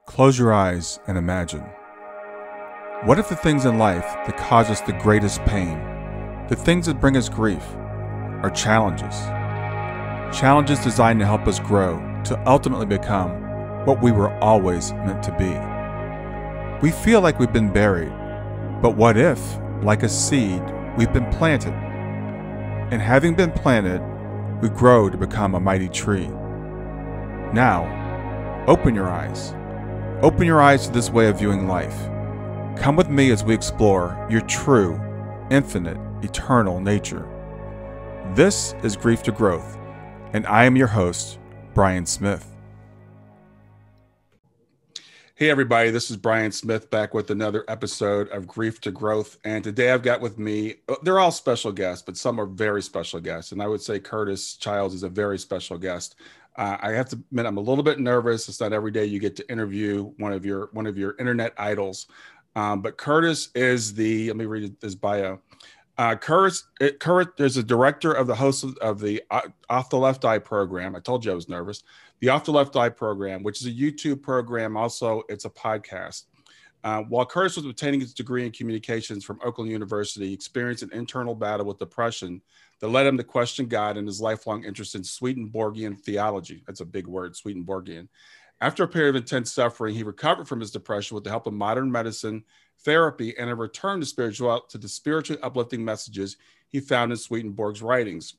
Close your eyes and imagine. What if the things in life that cause us the greatest pain, the things that bring us grief, are challenges? Challenges designed to help us grow, to ultimately become what we were always meant to be. We feel like we've been buried, but what if, like a seed, we've been planted? And having been planted, we grow to become a mighty tree. Now, open your eyes. Open your eyes to this way of viewing life. Come with me as we explore your true, infinite, eternal nature. This is Grief to Growth, and I am your host, Brian Smith. Hey everybody, this is Brian Smith back with another episode of Grief to Growth. And today I've got with me, they're all special guests, but some are very special guests. And I would say Curtis Childs is a very special guest. I have to admit, I'm a little bit nervous. It's not every day you get to interview one of your internet idols. But Curtis is let me read his bio. Curtis is a director of the host of the Off the Left Eye program. I told you I was nervous. The Off the Left Eye program, which is a YouTube program. Also, it's a podcast. While Curtis was obtaining his degree in communications from Oakland University, he experienced an internal battle with depression that led him to question God and his lifelong interest in Swedenborgian theology. That's a big word, Swedenborgian. After a period of intense suffering, he recovered from his depression with the help of modern medicine, therapy, and a return to the spiritually uplifting messages he found in Swedenborg's writings.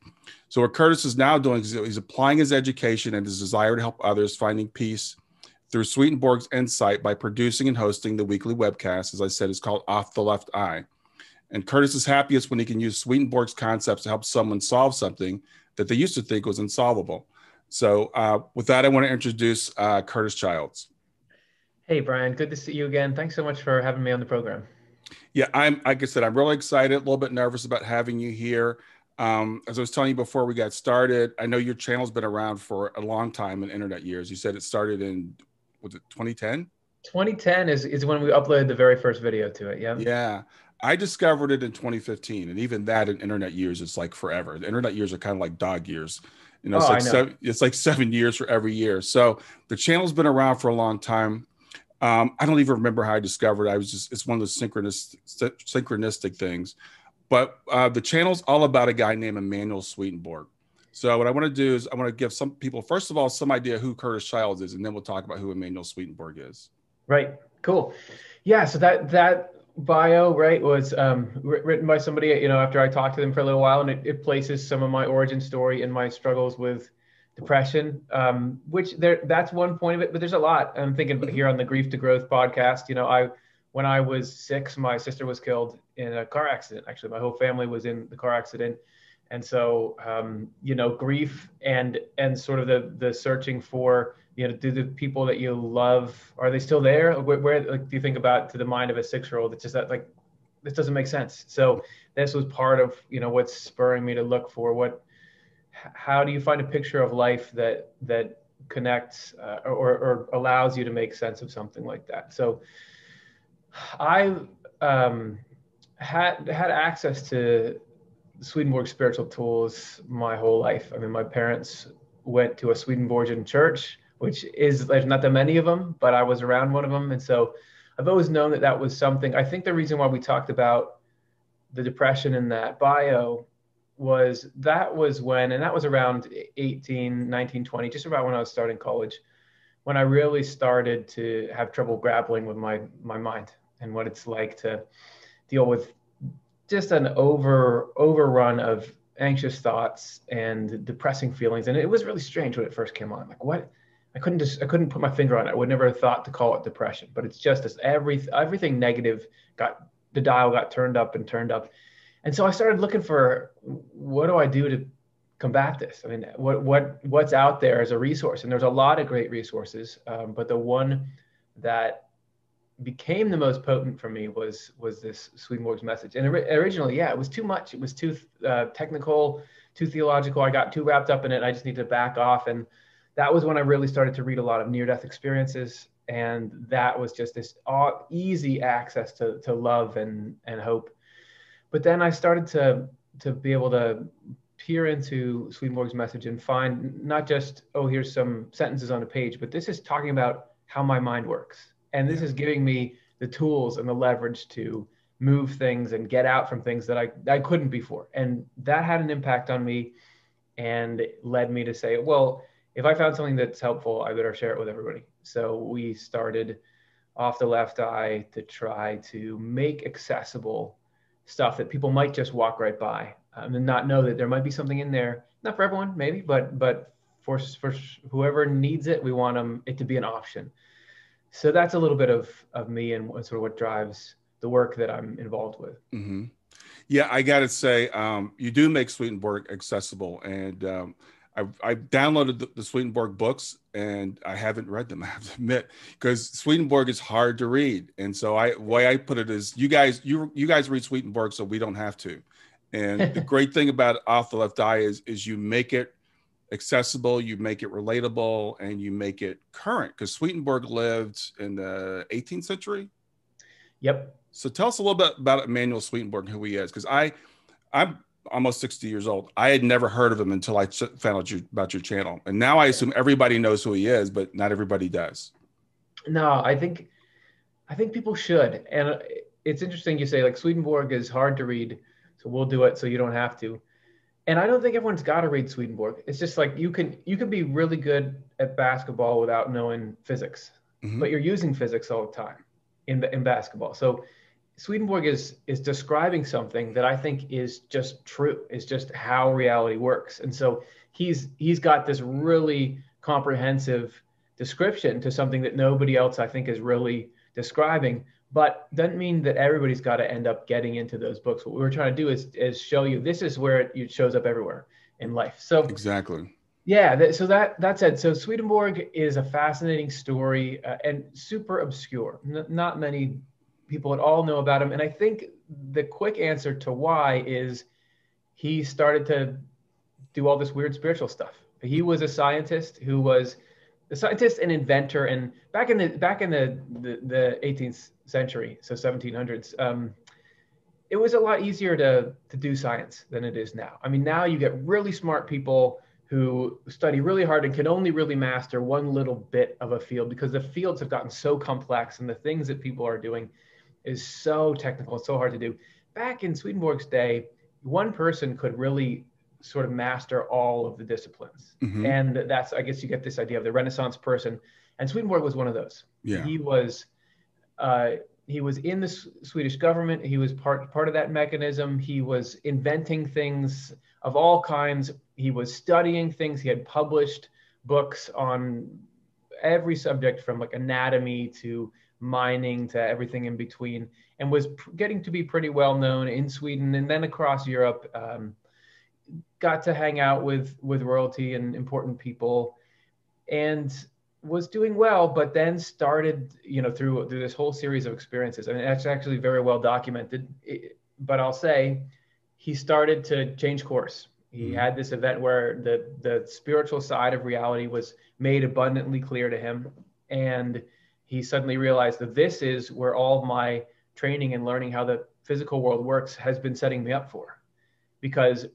So what Curtis is now doing is he's applying his education and his desire to help others finding peace through Swedenborg's insight by producing and hosting the weekly webcast. As I said, it's called Off the Left Eye. And Curtis is happiest when he can use Swedenborg's concepts to help someone solve something that they used to think was unsolvable. So with that, I want to introduce Curtis Childs. Hey, Brian, good to see you again. Thanks so much for having me on the program. Yeah, like I said, I'm really excited, a little bit nervous about having you here. As I was telling you before we got started, I know your channel's been around for a long time in internet years. You said it started in, was it 2010? 2010 is when we uploaded the very first video to it, yeah? Yeah. I discovered it in 2015, and even that in internet years, it's like forever. The internet years are kind of like dog years. You know, it's like 7 years for every year. So the channel's been around for a long time. I don't even remember how I discovered it. It's one of those synchronistic things. But the channel's all about a guy named Emmanuel Swedenborg. So what I want to do is I want to give some people, first of all, some idea who Curtis Childs is, and then we'll talk about who Emmanuel Swedenborg is. Right. Cool. Yeah. So that bio, right, was written by somebody, after I talked to them for a little while, and it places some of my origin story and my struggles with depression, that's one point of it, but there's a lot. I'm thinking about here on the Grief to Growth podcast. When I was 6, my sister was killed in a car accident. Actually, my whole family was in the car accident. And so, grief and sort of the searching for, do the people that you love, are they still there? Where do you think about, to the mind of a 6-year-old, it's just that, like, this doesn't make sense. So this was part of, what's spurring me to look for how do you find a picture of life that connects or allows you to make sense of something like that? So I had access to Swedenborg spiritual tools my whole life. I mean, my parents went to a Swedenborgian church, there's not that many of them, but I was around one of them. And so I've always known that was something. I think the reason why we talked about the depression in that bio was when, and that was around 18, 19, 20, just about when I was starting college, when I really started to have trouble grappling with my mind and what it's like to deal with just an overrun of anxious thoughts and depressing feelings. And it was really strange when it first came on. Like, what? I couldn't put my finger on it. I would never have thought to call it depression, but it's just this everything negative the dial got turned up and turned up. And so I started looking for, what do I do to combat this? I mean, what's out there as a resource? And there's a lot of great resources, but the one that became the most potent for me was this Swedenborg's message. And originally, it was too much. It was too technical, too theological. I got too wrapped up in it. I just need to back off. And that was when I really started to read a lot of near-death experiences. And that was just this easy access to love and hope. But then I started to be able to peer into Swedenborg's message and find not just, here's some sentences on a page, but this is talking about how my mind works. And this Yeah. is giving me the tools and the leverage to move things and get out from things that I couldn't before. And that had an impact on me and led me to say, well, if I found something that's helpful, I better share it with everybody. So we started Off the Left Eye to try to make accessible stuff that people might just walk right by, and not know that there might be something in there. Not for everyone, maybe, but for whoever needs it, we want it to be an option. So that's a little bit of me and sort of what drives the work that I'm involved with. Mm-hmm. Yeah, I got to say, you do make Swedenborg accessible, and I downloaded the Swedenborg books, and I haven't read them. I have to admit, because Swedenborg is hard to read, and so way I put it is, you guys read Swedenborg, so we don't have to. And the great thing about Off the Left Eye is you make it accessible, you make it relatable, and you make it current. Because Swedenborg lived in the 18th century. Yep. So tell us a little bit about Emmanuel Swedenborg and who he is, because I'm almost 60 years old. I had never heard of him until I found out about your channel, and now I assume everybody knows who he is, but not everybody does. No, I think people should, and it's interesting you say like Swedenborg is hard to read, so we'll do it so you don't have to. And I don't think everyone's got to read Swedenborg. It's just like you can be really good at basketball without knowing physics, Mm-hmm. but you're using physics all the time in basketball. So Swedenborg is describing something that I think is just true. It's just how reality works. And so he's got this really comprehensive description to something that nobody else I think is really describing, but doesn't mean that everybody's got to end up getting into those books. What we're trying to do is show you this is where it shows up everywhere in life. So Exactly. yeah, so that said, so Swedenborg is a fascinating story and super obscure. Not many people at all know about him. And I think the quick answer to why is he started to do all this weird spiritual stuff. He was a scientist who was a scientist and inventor. And back in the 18th century, so 1700s, it was a lot easier to do science than it is now. I mean, now you get really smart people who study really hard and can only really master one little bit of a field because the fields have gotten so complex and the things that people are doing is so technical, it's so hard to do. Back in Swedenborg's day, one person could really sort of master all of the disciplines. Mm-hmm. And that's, I guess you get this idea of the Renaissance person. And Swedenborg was one of those. Yeah. He was in the Swedish government. He was part of that mechanism. He was inventing things of all kinds. He was studying things. He had published books on every subject from like anatomy to mining to everything in between, and was getting to be pretty well known in Sweden and then across Europe. Got to hang out with royalty and important people, and was doing well, but then started, through this whole series of experiences. I mean, that's actually very well documented, but I'll say he started to change course. He had this event where the spiritual side of reality was made abundantly clear to him. And he suddenly realized that this is where all of my training and learning how the physical world works has been setting me up for, because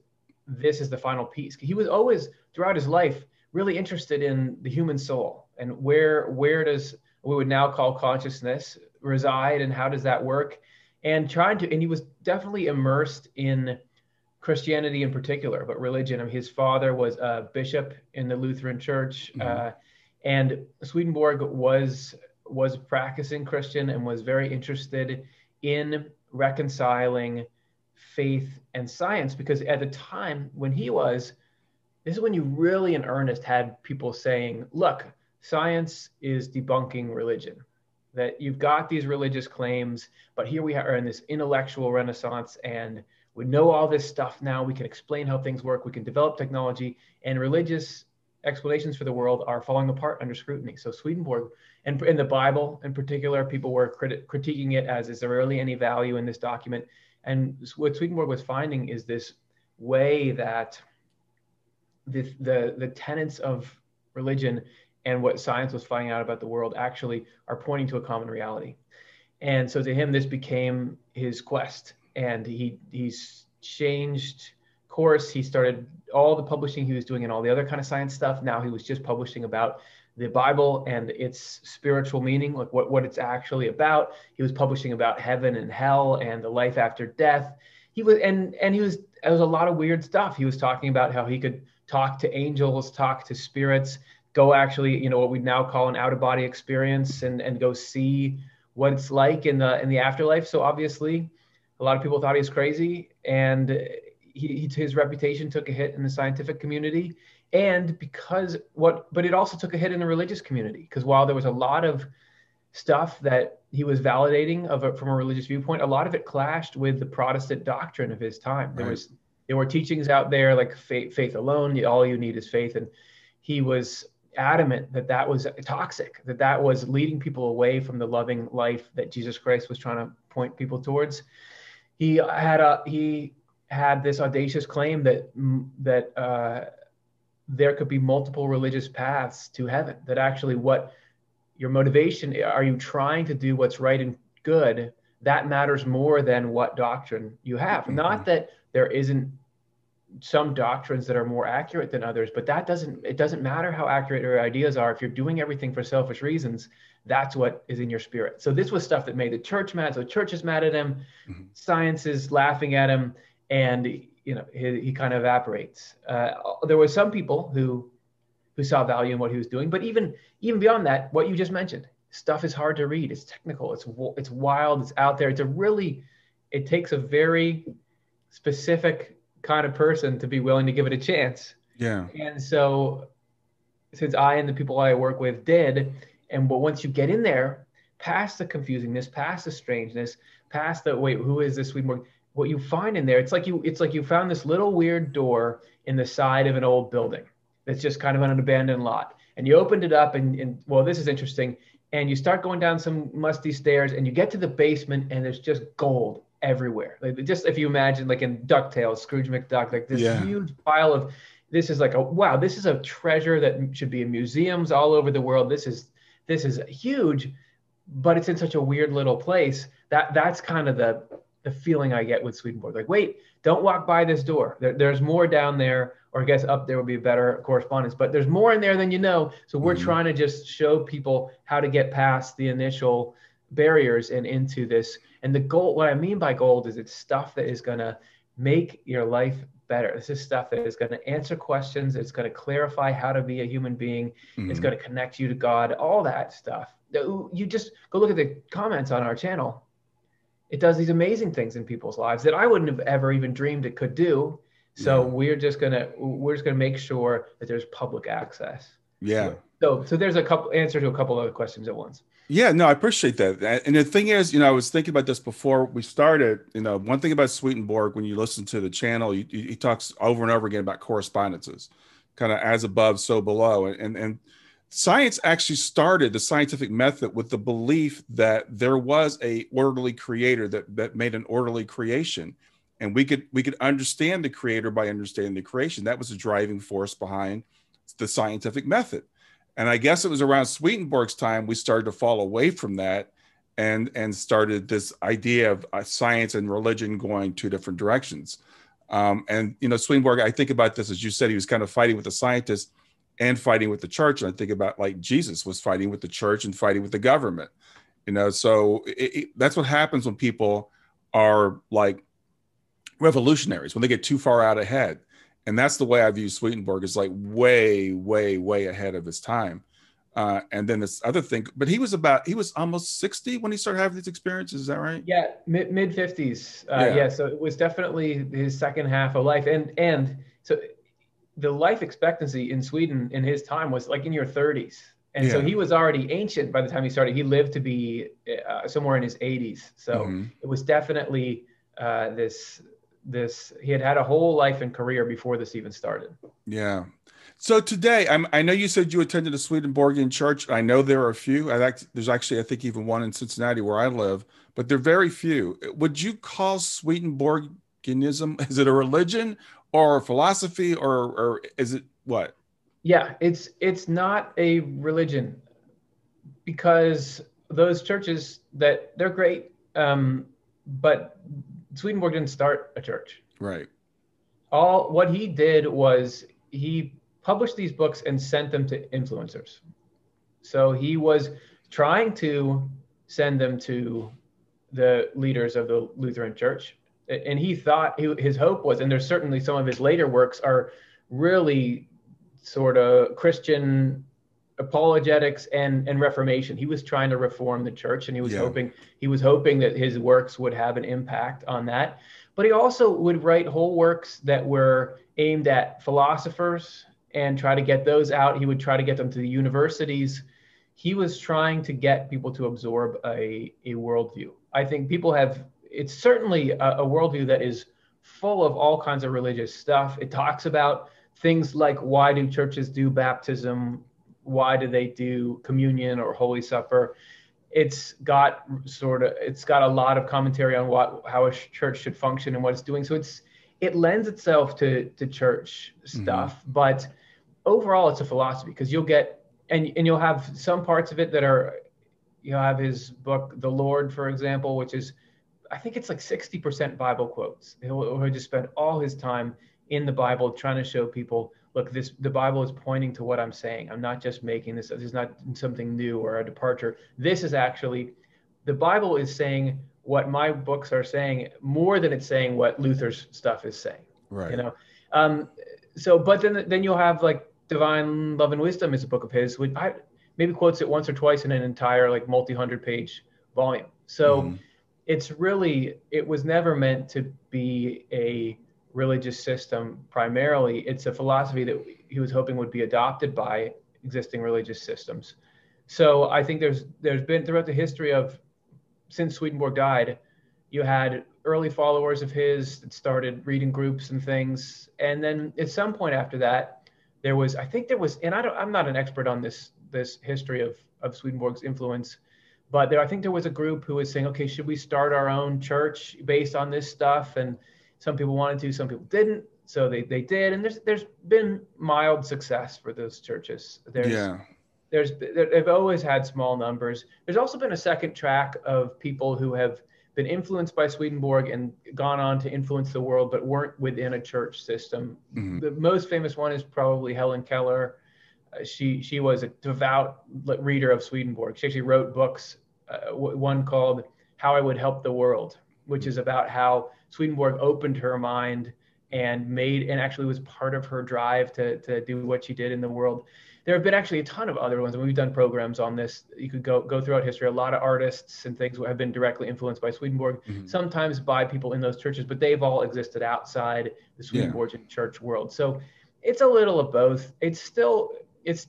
this is the final piece. He was always throughout his life really interested in the human soul and where does what we would now call consciousness reside and how does that work, and he was definitely immersed in Christianity in particular, but religion. I mean, his father was a bishop in the Lutheran Church, and Swedenborg was practicing Christian and was very interested in reconciling faith and science, because at the time when this is when you really in earnest had people saying, look, science is debunking religion, that you've got these religious claims, but here we are in this intellectual renaissance and we know all this stuff now. We can explain how things work. We can develop technology, and religious explanations for the world are falling apart under scrutiny. So Swedenborg, and in the Bible in particular, people were critiquing it as, is there really any value in this document? And what Swedenborg was finding is this way that the tenets of religion and what science was finding out about the world actually are pointing to a common reality. And so to him, this became his quest. And he's changed course. He started all the publishing he was doing and all the other kind of science stuff. Now he was just publishing about the Bible and its spiritual meaning, like what it's actually about. He was publishing about heaven and hell and the life after death. He was, and he was, it was a lot of weird stuff. He was talking about how he could talk to angels, talk to spirits, go actually, what we now call an out-of-body experience, and go see what it's like in the afterlife. So obviously, a lot of people thought he was crazy, and his reputation took a hit in the scientific community. And but it also took a hit in the religious community, because while there was a lot of stuff that he was validating from a religious viewpoint, a lot of it clashed with the Protestant doctrine of his time. Right. There were teachings out there like faith alone, all you need is faith. And he was adamant that was toxic, that was leading people away from the loving life that Jesus Christ was trying to point people towards. He had this audacious claim that there could be multiple religious paths to heaven, that actually what your motivation, are you trying to do what's right and good? That matters more than what doctrine you have. Mm-hmm. Not that there isn't some doctrines that are more accurate than others, but it doesn't matter how accurate your ideas are. If you're doing everything for selfish reasons, that's what is in your spirit. So this was stuff that made the church mad. So the church is mad at him, mm-hmm. Science is laughing at him, and he kind of evaporates. There were some people who saw value in what he was doing, but even beyond that, what you just mentioned, stuff is hard to read. It's technical. It's wild. It's out there. It takes a very specific kind of person to be willing to give it a chance. Yeah. And so, since I and the people I work with did, but once you get in there, past the confusingness, past the strangeness, past the wait, who is this Swedenborg? What you find in there, it's like you found this little weird door in the side of an old building that's just kind of on an abandoned lot, and you opened it up, and well, this is interesting, and you start going down some musty stairs, and you get to the basement, and there's just gold everywhere. Like, just if you imagine, like in DuckTales, Scrooge McDuck, like this huge pile of, this is like wow, this is a treasure that should be in museums all over the world. This is huge, but it's in such a weird little place. That's kind of the feeling I get with Swedenborg. Like, wait, don't walk by this door. There's more down there, or I guess up there would be a better correspondence, but there's more in there than you know. So we're trying to just show people how to get past the initial barriers and into this. And the gold, what I mean by gold, is it's stuff that is going to make your life better. This is stuff that is going to answer questions. It's going to clarify how to be a human being. Mm-hmm. It's going to connect you to God, all that stuff. You just go look at the comments on our channel. It does these amazing things in people's lives that I wouldn't have ever even dreamed it could do. So we're just gonna make sure that there's public access. Yeah. So there's answer to a couple other questions at once. Yeah, no, I appreciate that. And the thing is, I was thinking about this before we started. One thing about Swedenborg, when you listen to the channel, he talks over and over again about correspondences, kind of as above, so below, and science actually started the scientific method with the belief that there was a orderly creator that made an orderly creation. And we could understand the creator by understanding the creation. That was the driving force behind the scientific method. And I guess it was around Swedenborg's time we started to fall away from that and started this idea of science and religion going two different directions. And Swedenborg, I think about this, as you said, he was kind of fighting with the scientists and fighting with the church. And I think about, like, Jesus was fighting with the church and fighting with the government. So that's what happens when people are like revolutionaries, when they get too far out ahead. And that's the way I view Swedenborg, is like way, way, way ahead of his time. And then this other thing, but he was almost 60 when he started having these experiences. Is that right? Yeah. Mid 50s. Yeah. So it was definitely his second half of life. And so the life expectancy in Sweden in his time was like in your 30s. And so he was already ancient by the time he started. He lived to be somewhere in his 80s. So it was definitely he had a whole life and career before this even started. Yeah. So today, I know you said you attended a Swedenborgian church. I know there are a few. There's actually, I think, even one in Cincinnati where I live, but they're very few. Would you call Swedenborgianism, is it a religion or a philosophy, or is it what? Yeah, it's not a religion, because those churches, they're great, but Swedenborg didn't start a church. Right. What he did was he published these books and sent them to influencers. So he was trying to send them to the leaders of the Lutheran Church. And he thought his hope was, and there's certainly some of his later works are really sort of Christian apologetics and Reformation. He was trying to reform the church, and he was hoping that his works would have an impact on that. But he also would write whole works that were aimed at philosophers and try to get those out. He would try to get them to the universities. He was trying to get people to absorb a worldview. I think it's certainly a worldview that is full of all kinds of religious stuff. It talks about things like, why do churches do baptism? Why do they do communion or Holy Supper? It's got a lot of commentary on how a church should function and what it's doing. So it lends itself to church stuff, but overall it's a philosophy, because you'll get, and you'll have some parts of it that are, you have his book, The Lord, for example, which is, I think it's like 60% Bible quotes. He'll just spend all his time in the Bible trying to show people, look, the Bible is pointing to what I'm saying. I'm not just making this. This is not something new or a departure. This is actually, the Bible is saying what my books are saying more than it's saying what Luther's stuff is saying. Right. You know, but then you'll have like Divine Love and Wisdom is a book of his, which I maybe quotes it once or twice in an entire like multi-100-page volume. So it was never meant to be a religious system primarily. It's a philosophy that he was hoping would be adopted by existing religious systems. So I think there's been, throughout the history of, since Swedenborg died, you had early followers of his that started reading groups and things. And then at some point after that, and I'm not an expert on this history of Swedenborg's influence, but I think there was a group who was saying, okay, should we start our own church based on this stuff? And some people wanted to, some people didn't. So they did. And there's been mild success for those churches. They've always had small numbers. There's also been a second track of people who have been influenced by Swedenborg and gone on to influence the world, but weren't within a church system. The most famous one is probably Helen Keller. She was a devout reader of Swedenborg. She actually wrote books, one called How I Would Help the World, which is about how Swedenborg opened her mind and actually was part of her drive to do what she did in the world. There have been actually a ton of other ones, and we've done programs on this. You could go throughout history. A lot of artists and things have been directly influenced by Swedenborg, sometimes by people in those churches, but they've all existed outside the Swedenborgian church world. So it's a little of both. It's still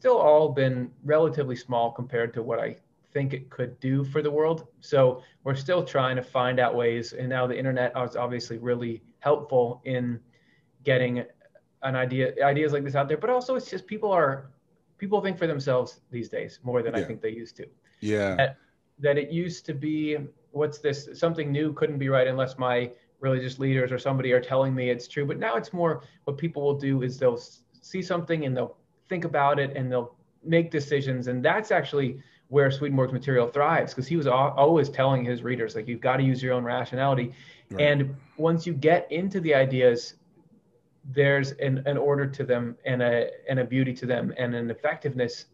all been relatively small compared to what I think it could do for the world. So we're still trying to find out ways. And now the internet is obviously really helpful in getting ideas like this out there. But also it's just people think for themselves these days more than I think they used to. Yeah. That it used to be, what's this? Something new couldn't be right unless my religious leaders or somebody are telling me it's true. But now it's more, what people will do is they'll see something and they'll think about it and they'll make decisions. And that's actually where Swedenborg's material thrives, because he was always telling his readers, like, you've got to use your own rationality. Right. And once you get into the ideas, there's an order to them and a beauty to them and an effectiveness.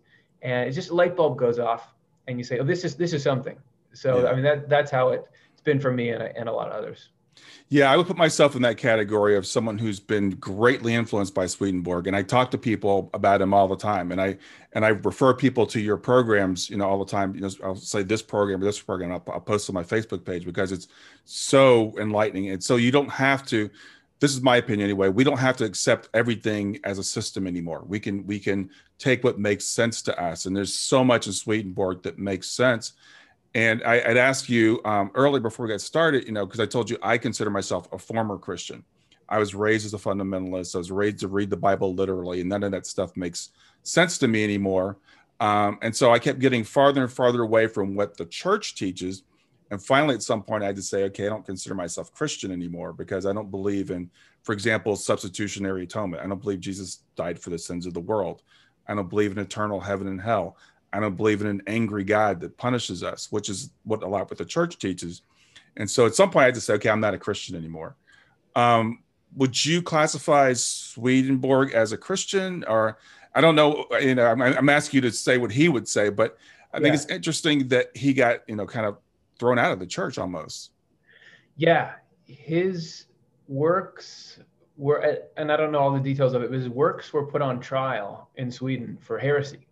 And it's just a light bulb goes off and you say, oh, this is something. So, I mean, that's how it's been for me and a lot of others. Yeah, I would put myself in that category of someone who's been greatly influenced by Swedenborg, and I talk to people about him all the time, and I refer people to your programs, all the time. I'll say this program or this program. I'll post on my Facebook page because it's so enlightening, and so you don't have to. This is my opinion anyway. We don't have to accept everything as a system anymore. We can take what makes sense to us, and there's so much in Swedenborg that makes sense. And I'd ask you earlier before we got started, because I told you I consider myself a former Christian. I was raised as a fundamentalist. I was raised to read the Bible literally, and none of that stuff makes sense to me anymore. And so I kept getting farther and farther away from what the church teaches. And finally, at some point, I had to say, okay, I don't consider myself Christian anymore because I don't believe in, for example, substitutionary atonement. I don't believe Jesus died for the sins of the world. I don't believe in eternal heaven and hell. I don't believe in an angry God that punishes us, which is what a lot what the church teaches. And so at some point I had to say, okay, I'm not a Christian anymore. Would you classify Swedenborg as a Christian? Or I don't know, I'm asking you to say what he would say, but I think Yeah. it's interesting that he got, kind of thrown out of the church almost. Yeah. His works were, and I don't know all the details of it, but his works were put on trial in Sweden for heresy.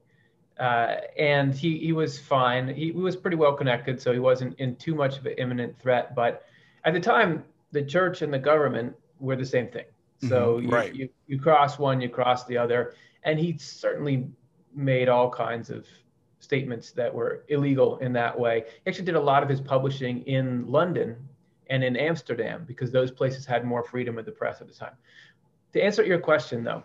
And he was fine. He was pretty well connected, so he wasn't in too much of an imminent threat. But at the time, the church and the government were the same thing. So Right. you cross one, you cross the other. And he certainly made all kinds of statements that were illegal in that way. He actually did a lot of his publishing in London and in Amsterdam because those places had more freedom of the press at the time. To answer your question, though,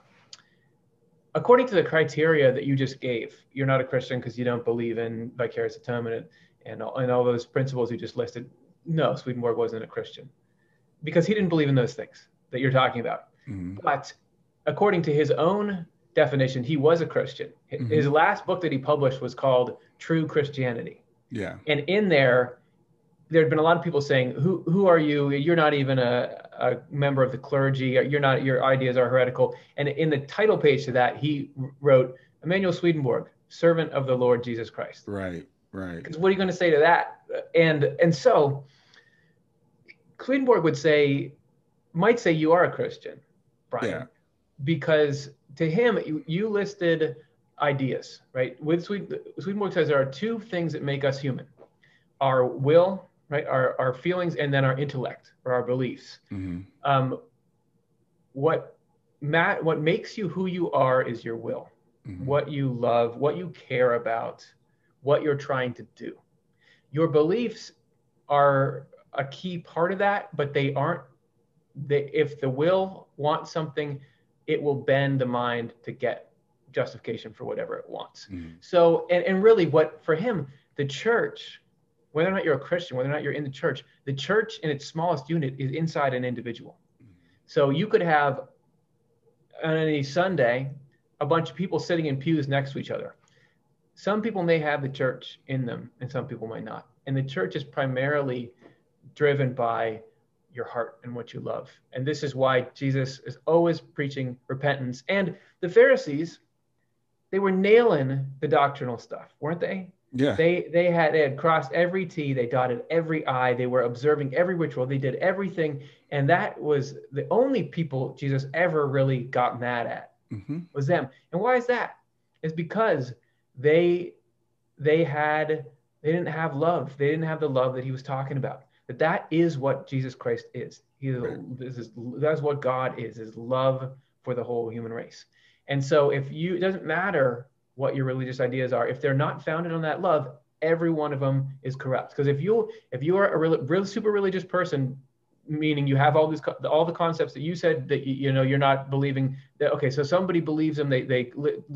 according to the criteria that you just gave, you're not a Christian because you don't believe in vicarious atonement and all those principles you just listed. No, Swedenborg wasn't a Christian because he didn't believe in those things that you're talking about. But according to his own definition, he was a Christian. His last book that he published was called True Christianity. Yeah. And in there had been a lot of people saying, who are you? You're not even a member of the clergy. Your ideas are heretical. And in the title page to that, he wrote, Emmanuel Swedenborg, servant of the Lord Jesus Christ. Right. Because what are you going to say to that? And so Swedenborg might say you are a Christian, Brian, because to him, you listed ideas, right? With Swedenborg says there are two things that make us human: our will, right, our feelings, and then our intellect or our beliefs. What makes you who you are is your will, what you love, what you care about, what you're trying to do. Your beliefs are a key part of that, but they aren't. If the will wants something, it will bend the mind to get justification for whatever it wants. So, and really what for him, the church, whether or not you're a Christian, whether or not you're in the church in its smallest unit is inside an individual. So you could have on any Sunday, a bunch of people sitting in pews next to each other. Some people may have the church in them and some people might not. And the church is primarily driven by your heart and what you love. And this is why Jesus is always preaching repentance. And the Pharisees, they were nailing the doctrinal stuff, weren't they? Yeah. They had crossed every T, they dotted every I, they were observing every ritual, they did everything. And that was the only people Jesus ever really got mad at was them. And why is that? It's because they didn't have love. They didn't have the love that he was talking about. That is what Jesus Christ is. That's what God is love for the whole human race. And so it doesn't matter what your religious ideas are, if they're not founded on that love, every one of them is corrupt. Because if you are a really super religious person, meaning you have all the concepts that you said that you're not believing that, okay, so somebody believes them, they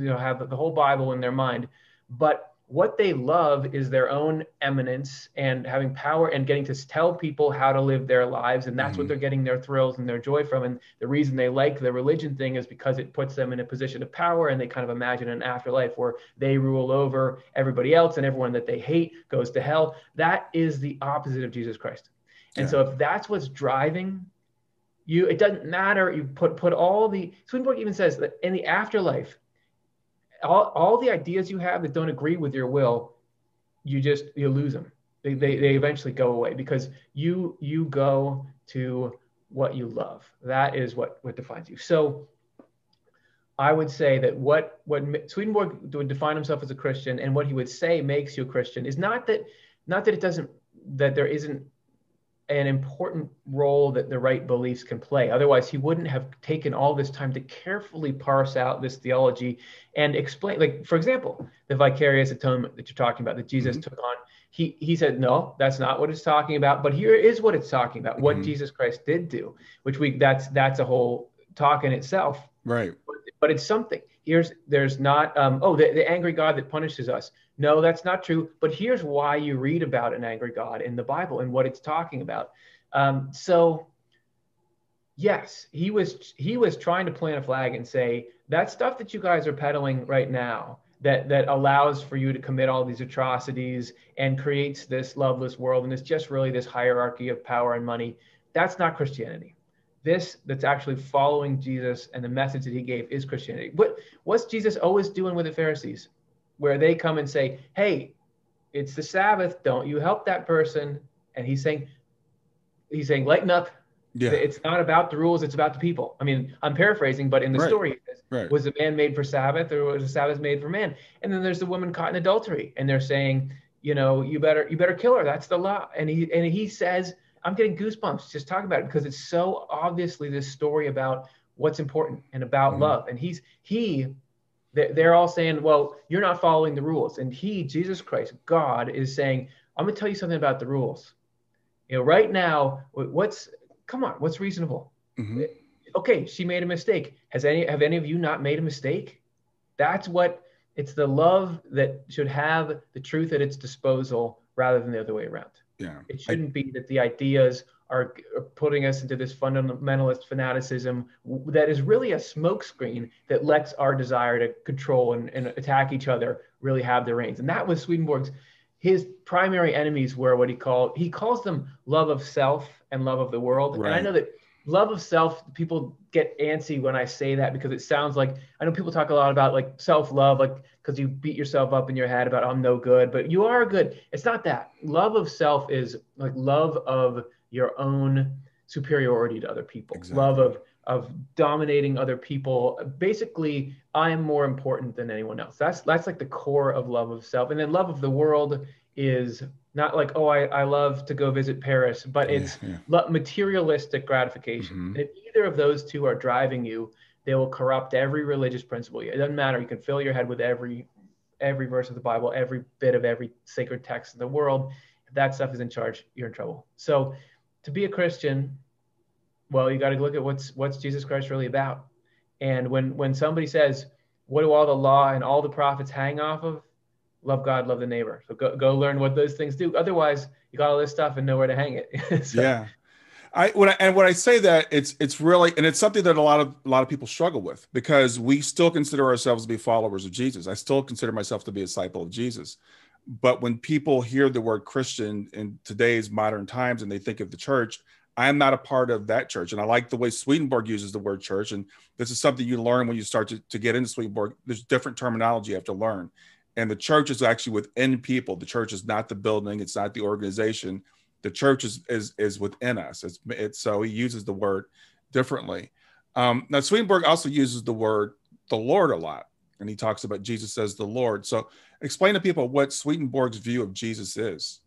have the whole Bible in their mind, but what they love is their own eminence and having power and getting to tell people how to live their lives. And that's what they're getting their thrills and their joy from. And the reason they like the religion thing is because it puts them in a position of power and they kind of imagine an afterlife where they rule over everybody else and everyone that they hate goes to hell. That is the opposite of Jesus Christ. And so if that's what's driving you, it doesn't matter. You put all Swedenborg even says that in the afterlife, all the ideas you have that don't agree with your will, you lose them. They eventually go away because you go to what you love. That is what defines you. So I would say that what Swedenborg would define himself as a Christian and what he would say makes you a Christian is not that there isn't an important role that the right beliefs can play. Otherwise, he wouldn't have taken all this time to carefully parse out this theology and explain, like, for example, the vicarious atonement that you're talking about that Jesus took on. He said, no, that's not what it's talking about. But here is what it's talking about, what Jesus Christ did do, which that's a whole talk in itself. Right. But it's something. There's not, the angry God that punishes us. No, that's not true. But here's why you read about an angry God in the Bible and what it's talking about. So yes, he was trying to plant a flag and say that stuff that you guys are peddling right now that allows for you to commit all these atrocities and creates this loveless world and it's just really this hierarchy of power and money. That's not Christianity. this that's actually following Jesus and the message that he gave is Christianity. What's Jesus always doing with the Pharisees, where they come and say, hey, it's the Sabbath, don't you help that person? And he's saying, lighten up. Yeah. It's not about the rules, it's about the people. I mean, I'm paraphrasing, but in the story, was the man made for Sabbath, or was the Sabbath made for man? And then there's the woman caught in adultery, and they're saying, you better kill her. That's the law. And he says, I'm getting goosebumps just talking about it, because it's so obviously this story about what's important and about love. And they're all saying, well, you're not following the rules. And Jesus Christ, God, is saying, I'm going to tell you something about the rules. Right now, what's reasonable? Okay, she made a mistake. Have any of you not made a mistake? It's the love that should have the truth at its disposal rather than the other way around. Yeah. It shouldn't be that the ideas are putting us into this fundamentalist fanaticism that is really a smokescreen that lets our desire to control and attack each other really have the reins. And that was Swedenborg's. His primary enemies were what he calls them love of self and love of the world. Right. And I know that love of self, people get antsy when I say that, because it sounds like, I know people talk a lot about like self-love, like because you beat yourself up in your head about I'm no good, but you are good. It's not that. Love of self is like love of your own superiority to other people. Exactly. Love of dominating other people. Basically, I am more important than anyone else. That's like the core of love of self. And then love of the world is not like, oh, I love to go visit Paris, but it's materialistic gratification. And if either of those two are driving you, they will corrupt every religious principle. It doesn't matter. You can fill your head with every verse of the Bible, every bit of every sacred text in the world. If that stuff is in charge, you're in trouble. So to be a Christian, well, you got to look at what's Jesus Christ really about. And when somebody says, what do all the law and all the prophets hang off of? Love God, love the neighbor. So go learn what those things do. Otherwise, you got all this stuff and nowhere to hang it. So. Yeah. When I say that, it's really, and it's something that a lot of people struggle with, because we still consider ourselves to be followers of Jesus. I still consider myself to be a disciple of Jesus. But when people hear the word Christian in today's modern times and they think of the church, I'm not a part of that church. And I like the way Swedenborg uses the word church. And this is something you learn when you start to get into Swedenborg. There's different terminology you have to learn. And the church is actually within people. The church is not the building. It's not the organization. The church is within us. So he uses the word differently. Now, Swedenborg also uses the word the Lord a lot. And he talks about Jesus as the Lord. So explain to people what Swedenborg's view of Jesus is.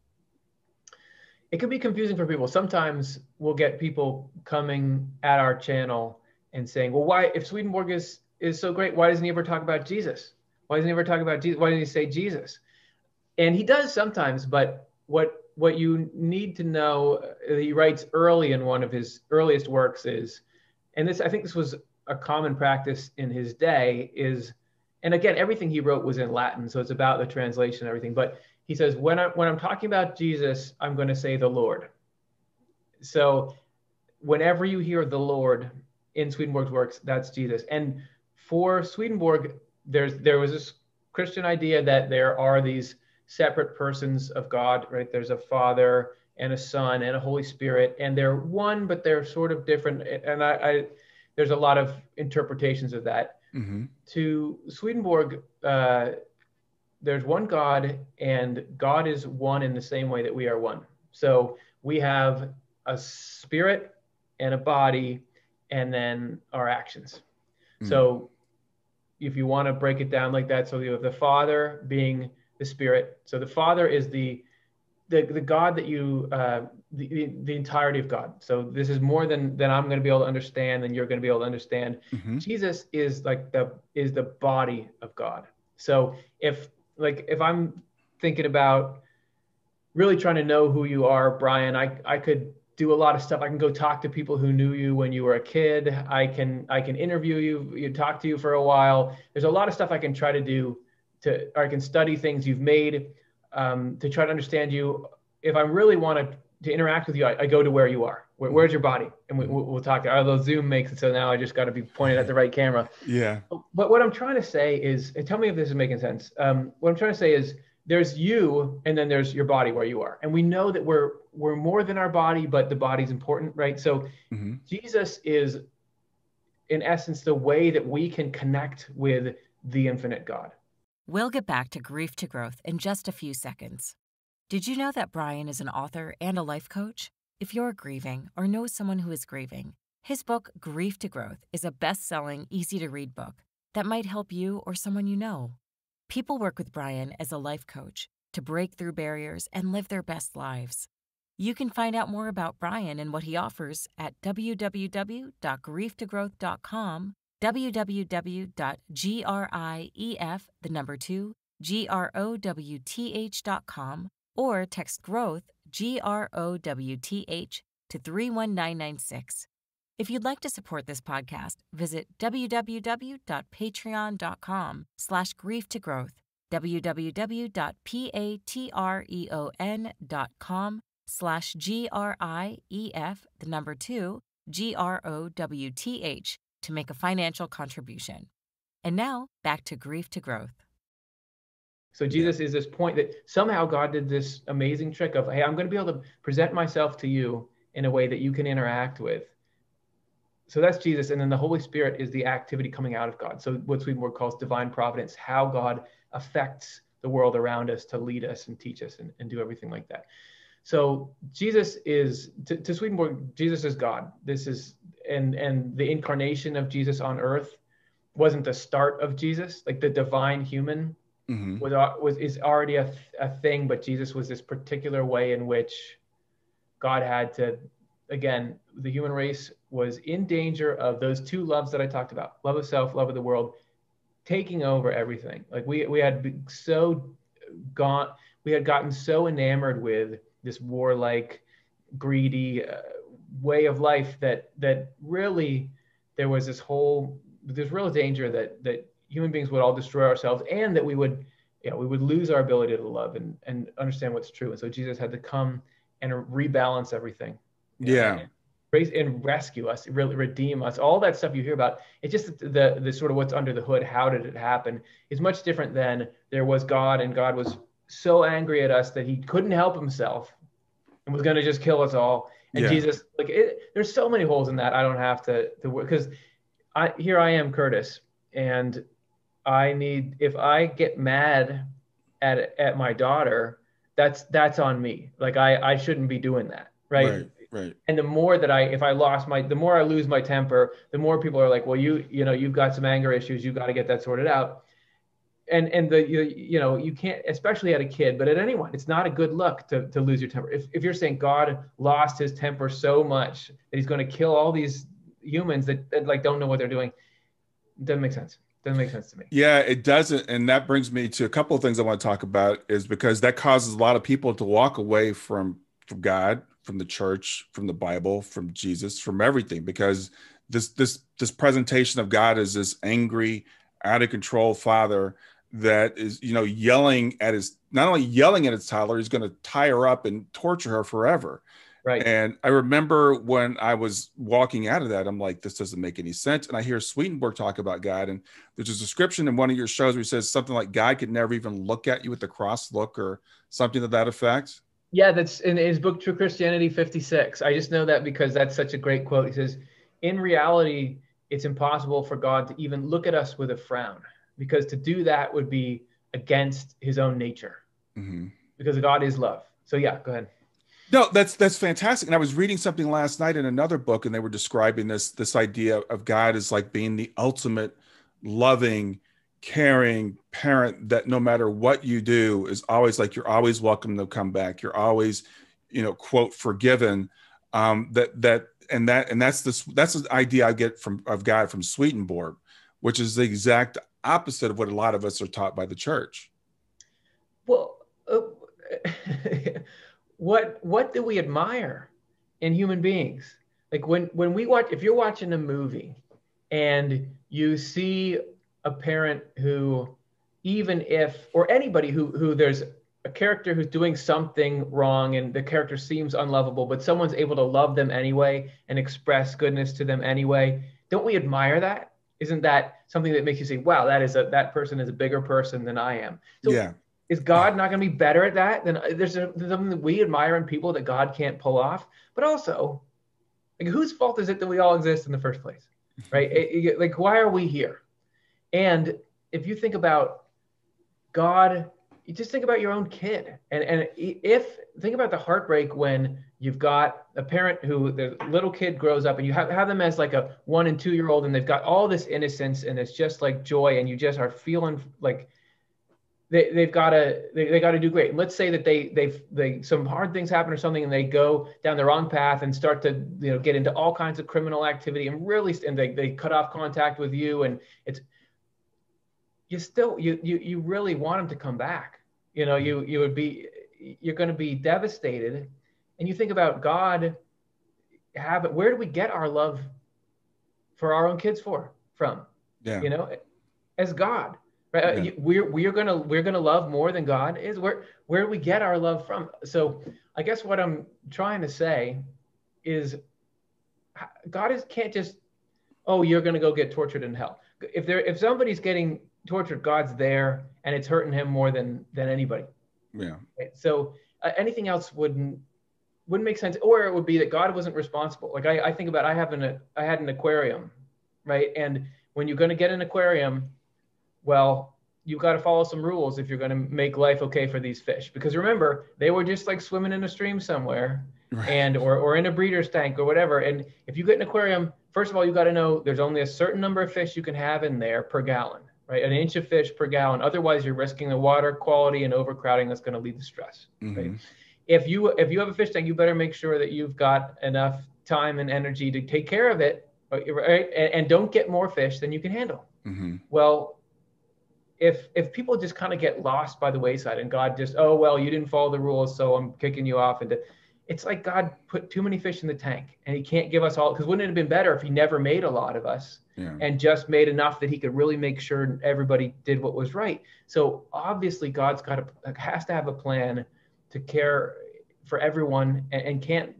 It can be confusing for people. Sometimes we'll get people coming at our channel and saying, well, why, if Swedenborg is so great, why doesn't he ever talk about Jesus? Why doesn't he ever talk about Jesus? Why didn't he say Jesus? And he does sometimes, but what you need to know, he writes early in one of his earliest works is, and I think this was a common practice in his day is, and again, everything he wrote was in Latin, so it's about the translation and everything, but he says, when I'm talking about Jesus, I'm going to say the Lord. So whenever you hear the Lord in Swedenborg's works, that's Jesus. And for Swedenborg, there was this Christian idea that there are these separate persons of God, right? There's a Father and a Son and a Holy Spirit, and they're one, but they're sort of different. And there's a lot of interpretations of that. Mm-hmm. To Swedenborg, there's one God, and God is one in the same way that we are one. So we have a spirit and a body, and then our actions. Mm-hmm. So if you want to break it down like that, so you have the Father being the Spirit. So the Father is the God that you, the entirety of God. So this is more than I'm going to be able to understand, than you're going to be able to understand. Mm-hmm. Jesus is like the body of God. So if I'm thinking about really trying to know who you are, Brian, I could do a lot of stuff. I can go talk to people who knew you when you were a kid. I can interview you, talk to you for a while. There's a lot of stuff I can try to do or I can study things you've made to try to understand you. If I really want to interact with you, I go to where you are. Where's your body? And we'll talk. Although Zoom makes it so now I just got to be pointed at the right camera. Yeah. But what I'm trying to say is, and tell me if this is making sense. What I'm trying to say is there's you, and then there's your body where you are. And we know that we're more than our body, but the body's important, right? So Jesus is, in essence, the way that we can connect with the infinite God. We'll get back to Grief to Growth in just a few seconds. Did you know that Brian is an author and a life coach? If you're grieving or know someone who is grieving, his book, Grief to Growth, is a best-selling, easy-to-read book that might help you or someone you know. People work with Brian as a life coach to break through barriers and live their best lives. You can find out more about Brian and what he offers at www.grieftogrowth.com, www.grief2growth.com, or text growth, GROWTH, to 31996. If you'd like to support this podcast, visit www.patreon.com/grieftogrowth, www.patreon.com/GRIEF2GROWTH to make a financial contribution. And now, back to Grief to Growth. So Jesus is this point that somehow God did this amazing trick of, hey, I'm going to be able to present myself to you in a way that you can interact with. So that's Jesus. And then the Holy Spirit is the activity coming out of God. So what Swedenborg calls divine providence, how God affects the world around us to lead us and teach us and do everything like that. So Jesus is, to Swedenborg, Jesus is God. This is, and the incarnation of Jesus on earth wasn't the start of Jesus, like the divine human is already a thing, but Jesus was this particular way in which God had to, again, the human race was in danger of those two loves that I talked about, love of self, love of the world, taking over everything. Like we had gotten so enamored with this warlike, greedy way of life that really there was there's real danger that human beings would all destroy ourselves, and that we would lose our ability to love and understand what's true. And so Jesus had to come and rebalance everything. And rescue us, really redeem us. All that stuff you hear about, it's just the sort of what's under the hood. How did it happen? Is much different than there was God, and God was so angry at us that he couldn't help himself and was going to just kill us all. And Jesus, there's so many holes in that. I don't have to work, because here I am, Curtis, and if I get mad at my daughter, that's on me. Like I shouldn't be doing that. Right. And the more that the more I lose my temper, the more people are like, well, you've got some anger issues. You've got to get that sorted out. And you can't, especially at a kid, but at anyone, it's not a good look to lose your temper. If you're saying God lost his temper so much that he's going to kill all these humans that like don't know what they're doing, it doesn't make sense. Doesn't make sense to me. Yeah, it doesn't. And that brings me to a couple of things I want to talk about, is because that causes a lot of people to walk away from God, from the church, from the Bible, from Jesus, from everything, because this presentation of God as this angry, out of control father that is, yelling at not only yelling at his toddler, he's going to tie her up and torture her forever. Right. And I remember when I was walking out of that, I'm like, this doesn't make any sense. And I hear Swedenborg talk about God, and there's a description in one of your shows where he says something like God could never even look at you with the cross look, or something to that effect. Yeah, that's in his book, True Christianity 56. I just know that because that's such a great quote. He says, in reality, it's impossible for God to even look at us with a frown, because to do that would be against his own nature, because God is love. So yeah, go ahead. No, that's fantastic. And I was reading something last night in another book, and they were describing this idea of God as like being the ultimate loving, caring parent, that no matter what you do is always like, you're always welcome to come back. You're always, quote, forgiven. That's the idea I get of God from Swedenborg, which is the exact opposite of what a lot of us are taught by the church. Well, what do we admire in human beings? Like when we watch, if you're watching a movie and you see a parent who, even if, or anybody who there's a character who's doing something wrong and the character seems unlovable, but someone's able to love them anyway and express goodness to them anyway, don't we admire that? Isn't that something that makes you say, wow, that person is a bigger person than I am? So yeah. Is God not going to be better at that? Then there's something that we admire in people that God can't pull off. But also, like, whose fault is it that we all exist in the first place, right? Like, why are we here? And if you think about God, you just think about your own kid, and if think about the heartbreak when you've got a parent who the little kid grows up and you have them as like a 1 and 2 year old, and they've got all this innocence and it's just like joy, and you just are feeling like they've got to do great. And let's say that they some hard things happen or something, and they go down the wrong path and start to get into all kinds of criminal activity, and really they cut off contact with you, and it's you really want them to come back. You're going to be devastated. And you think about God, where do we get our love for our own kids from? Yeah. As God. Right? Yeah. We're gonna love more than God is. Where do we get our love from? So I guess what I'm trying to say is, God can't just, oh, you're gonna go get tortured in hell. If somebody's getting tortured, God's there, and it's hurting him more than anybody. Yeah. Right? So anything else wouldn't make sense, or it would be that God wasn't responsible. Like I think about, I had an aquarium, right? And when you're going to get an aquarium, well, you've got to follow some rules if you're going to make life okay for these fish. Because remember, they were just like swimming in a stream somewhere, right, or in a breeder's tank or whatever. And if you get an aquarium, first of all, you got to know there's only a certain number of fish you can have in there per gallon, right? An inch of fish per gallon. Otherwise, you're risking the water quality and overcrowding that's going to lead to stress. Mm-hmm. Right? If you have a fish tank, you better make sure that you've got enough time and energy to take care of it, right? And don't get more fish than you can handle. Mm-hmm. Well, if people just kind of get lost by the wayside, and God just, oh, well, you didn't follow the rules, so I'm kicking you off. It's like God put too many fish in the tank, and he can't give us all, because wouldn't it have been better if he never made a lot of us, and just made enough that he could really make sure everybody did what was right? So obviously God's has to have a plan to care for everyone, and can't,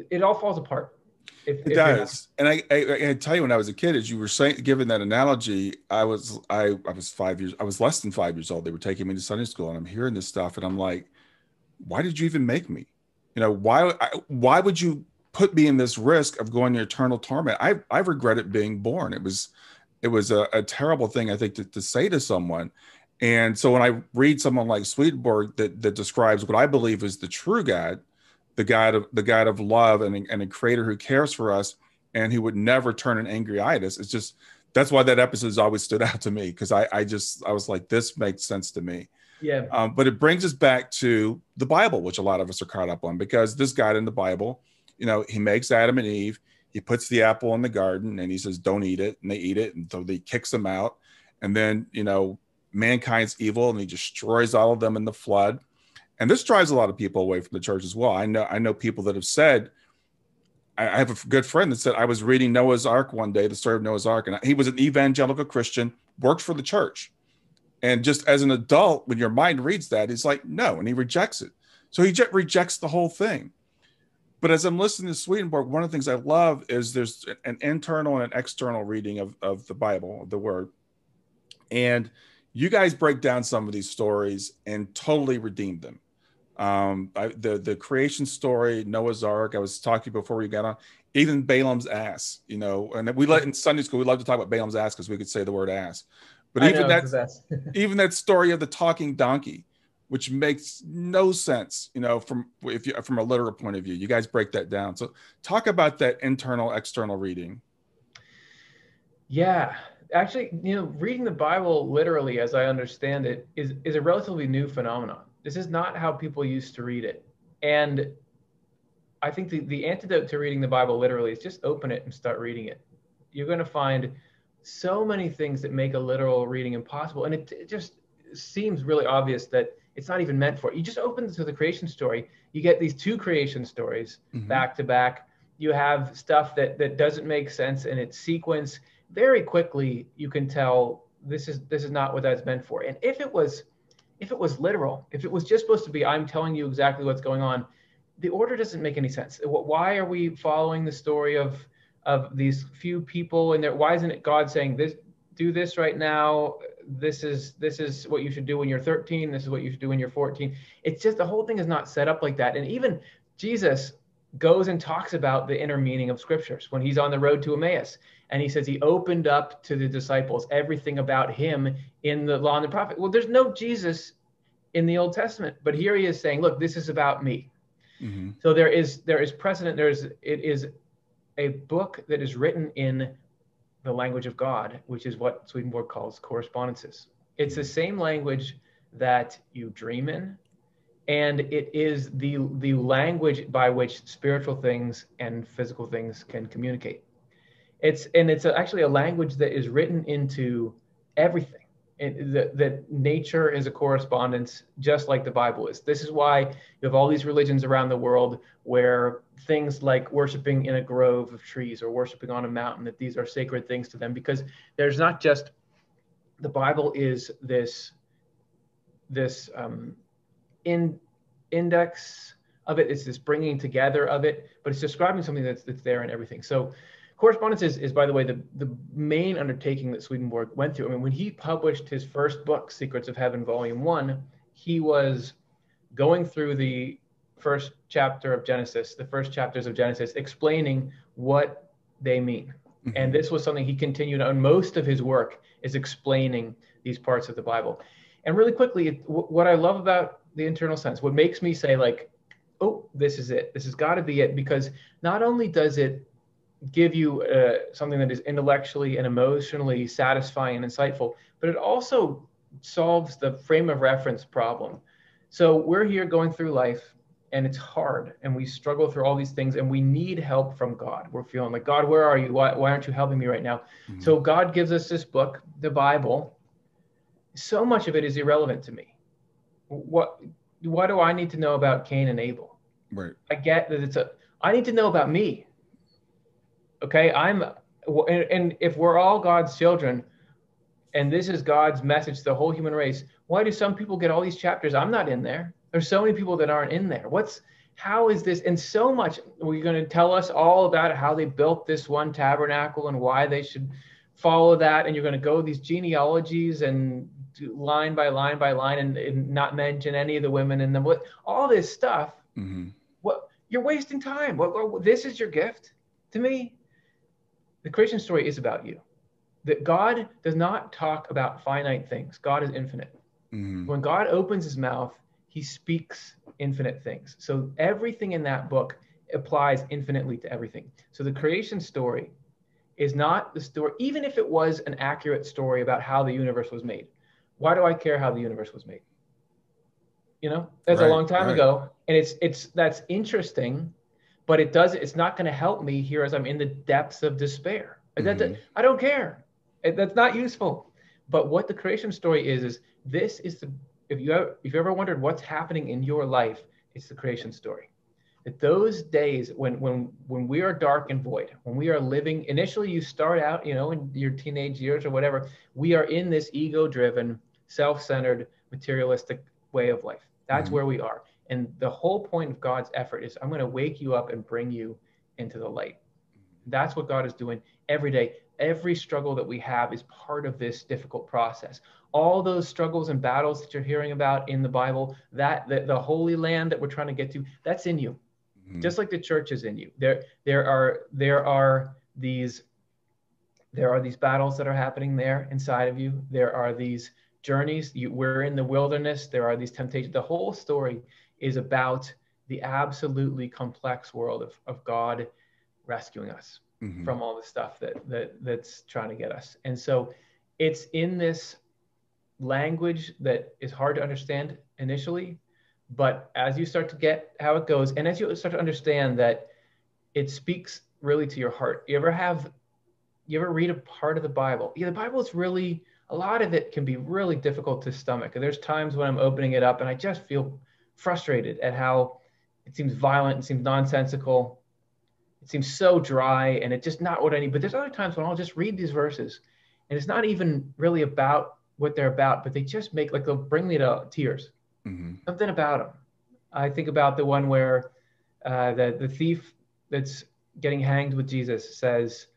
it all falls apart. It does. And I tell you, when I was a kid, as you were saying, given that analogy, I was less than 5 years old. They were taking me to Sunday school, and I'm hearing this stuff, and I'm like, why did you even make me? Why would you put me in this risk of going to eternal torment? I regretted being born. It was a terrible thing, I think, to say to someone. And so when I read someone like Swedenborg that describes what I believe is the true God, the God of love, and a creator who cares for us, and who would never turn an angry eye at us. It's just, that's why that episode has always stood out to me, because I was like, this makes sense to me. Yeah. But it brings us back to the Bible, which a lot of us are caught up on, because this God in the Bible, he makes Adam and Eve, he puts the apple in the garden, and he says, don't eat it. And they eat it. And so he kicks them out. And then, mankind's evil, and he destroys all of them in the flood. And this drives a lot of people away from the church as well. I know people that have said, I have a good friend that said, I was reading Noah's Ark one day, the story of Noah's Ark, and he was an evangelical Christian, worked for the church. And just as an adult, when your mind reads that, he's like, no, and he rejects it. So he just rejects the whole thing. But as I'm listening to Swedenborg, one of the things I love is there's an internal and an external reading of the Bible, of the word. And you guys break down some of these stories and totally redeem them. The creation story, Noah's Ark, I was talking before we got on, even Balaam's ass, and in Sunday school, we love to talk about Balaam's ass because we could say the word ass. But even that story of the talking donkey, which makes no sense, from a literal point of view, you guys break that down. So talk about that internal, external reading. Yeah. Actually, reading the Bible literally, as I understand it, is a relatively new phenomenon. This is not how people used to read it. And I think the antidote to reading the Bible literally is just open it and start reading it. You're going to find so many things that make a literal reading impossible. And it just seems really obvious that it's not even meant for it. You just open to the creation story. You get these two creation stories back to back. You have stuff that doesn't make sense in its sequence. Very quickly, you can tell this is not what that's meant for. And if it was literal, if it was just supposed to be, I'm telling you exactly what's going on, the order doesn't make any sense. Why are we following the story of these few people in there? Why isn't it God saying this, do this right now? this is what you should do when you're 13. This is what you should do when you're 14. It's just the whole thing is not set up like that. And even Jesus goes and talks about the inner meaning of scriptures when he's on the road to Emmaus. And he says he opened up to the disciples everything about him in the law and the prophet. Well, there's no Jesus in the Old Testament, but here he is saying, look, this is about me. Mm-hmm. So there is precedent. It is a book that is written in the language of God, which is what Swedenborg calls correspondences. It's the same language that you dream in, and it is the language by which spiritual things and physical things can communicate. It's actually a language that is written into everything. That nature is a correspondence, just like the Bible is. This is why you have all these religions around the world where things like worshiping in a grove of trees or worshiping on a mountain, that these are sacred things to them, because there's not just, the Bible is this index of it. It's this bringing together of it, but it's describing something that's there in everything. So correspondence is, by the way, the main undertaking that Swedenborg went through. I mean, when he published his first book, Secrets of Heaven, Volume 1, he was going through the first chapter of Genesis, the first chapters of Genesis, explaining what they mean. Mm-hmm. And this was something he continued on. Most of his work is explaining these parts of the Bible. And really quickly, what I love about the internal sense, what makes me say like, oh, this is it. This has got to be it. Because not only does it give you something that is intellectually and emotionally satisfying and insightful, but it also solves the frame of reference problem. So we're here going through life, and it's hard, and we struggle through all these things, and we need help from God. We're feeling like, God, where are you? Why aren't you helping me right now? Mm-hmm. So God gives us this book, the Bible. So much of it is irrelevant to me. What do I need to know about Cain and Abel? Right. I get that I need to know about me. Okay, and if we're all God's children, and this is God's message to the whole human race, why do some people get all these chapters? I'm not in there. There's so many people that aren't in there. How is this? And so much, we're going to tell us all about how they built this one tabernacle and why they should follow that. And you're going to go these genealogies and line by line by line and not mention any of the women in them. All this stuff. Mm-hmm. You're wasting time. This is your gift to me. The creation story is about you. That God does not talk about finite things. God is infinite. Mm-hmm. When God opens his mouth, he speaks infinite things. So everything in that book applies infinitely to everything. So the creation story is not the story, even if it was an accurate story about how the universe was made. Why do I care how the universe was made? That's a long time ago. And that's interesting. But it's not going to help me here as I'm in the depths of despair. Mm-hmm. I don't care. That's not useful. But what the creation story is this is if you ever wondered what's happening in your life, it's the creation story. That those days when we are dark and void, when we are living, initially you start out, in your teenage years or whatever, we are in this ego-driven, self-centered, materialistic way of life. That's mm-hmm. where we are. And the whole point of God's effort is I'm going to wake you up and bring you into the light. That's what God is doing every day. Every struggle that we have is part of this difficult process. All those struggles and battles that you're hearing about in the Bible, that the Holy Land that we're trying to get to, that's in you. Mm-hmm. Just like the church is in you. There are these battles that are happening there inside of you. There are these journeys. We're in the wilderness. There are these temptations. The whole story is about the absolutely complex world of God rescuing us mm-hmm. from all the stuff that's trying to get us. And so it's in this language that is hard to understand initially, but as you start to get how it goes, and as you start to understand that it speaks really to your heart. You ever read a part of the Bible? Yeah, the Bible is really, a lot of it can be really difficult to stomach. And there's times when I'm opening it up and I just feel frustrated at how it seems violent and seems nonsensical. It seems so dry and it's just not what I need. But there's other times when I'll just read these verses and it's not even really about what they're about, but they just they'll bring me to tears. Mm-hmm. Something about them. I think about the one where the thief that's getting hanged with Jesus says,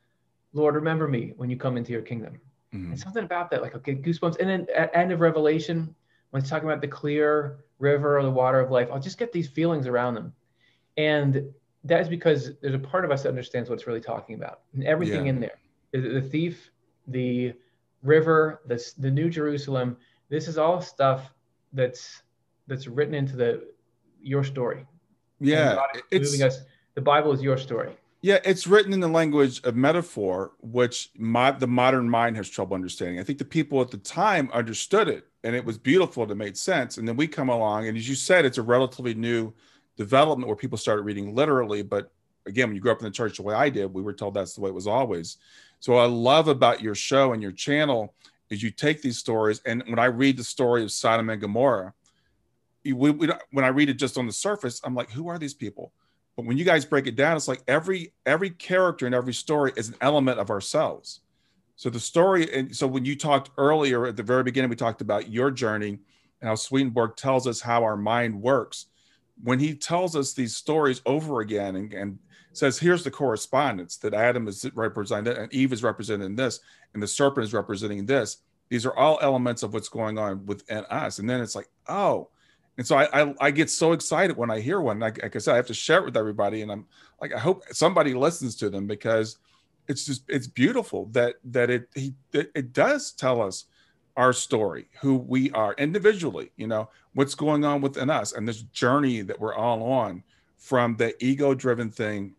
Lord, remember me when you come into your kingdom. And something about that, like, okay, goosebumps. And then at end of Revelation, when it's talking about the clear river or the water of life, I'll just get these feelings around them. And that is because there's a part of us that understands what it's really talking about. And everything in there, the thief, the river, the New Jerusalem, this is all stuff that's written into your story. Yeah. And God is moving us. The Bible is your story. Yeah, it's written in the language of metaphor, which the modern mind has trouble understanding. I think the people at the time understood it, and it was beautiful and it made sense. And then we come along, and as you said, it's a relatively new development where people started reading literally. But again, when you grew up in the church the way I did, we were told that's the way it was always. So what I love about your show and your channel is you take these stories, and when I read the story of Sodom and Gomorrah, when I read it just on the surface, I'm like, who are these people? But when you guys break it down, it's like every character in every story is an element of ourselves. So the story, and so when you talked earlier at the very beginning, we talked about your journey and how Swedenborg tells us how our mind works. When he tells us these stories over again and says, here's the correspondence that Adam is represented and Eve is represented in this, and the serpent is representing this. These are all elements of what's going on within us. And then it's like, oh. And so I get so excited when I hear one. Like I said, I have to share it with everybody, and I'm like, I hope somebody listens to them, because it's beautiful that it does tell us our story, who we are individually, what's going on within us, and this journey that we're all on from the ego-driven thing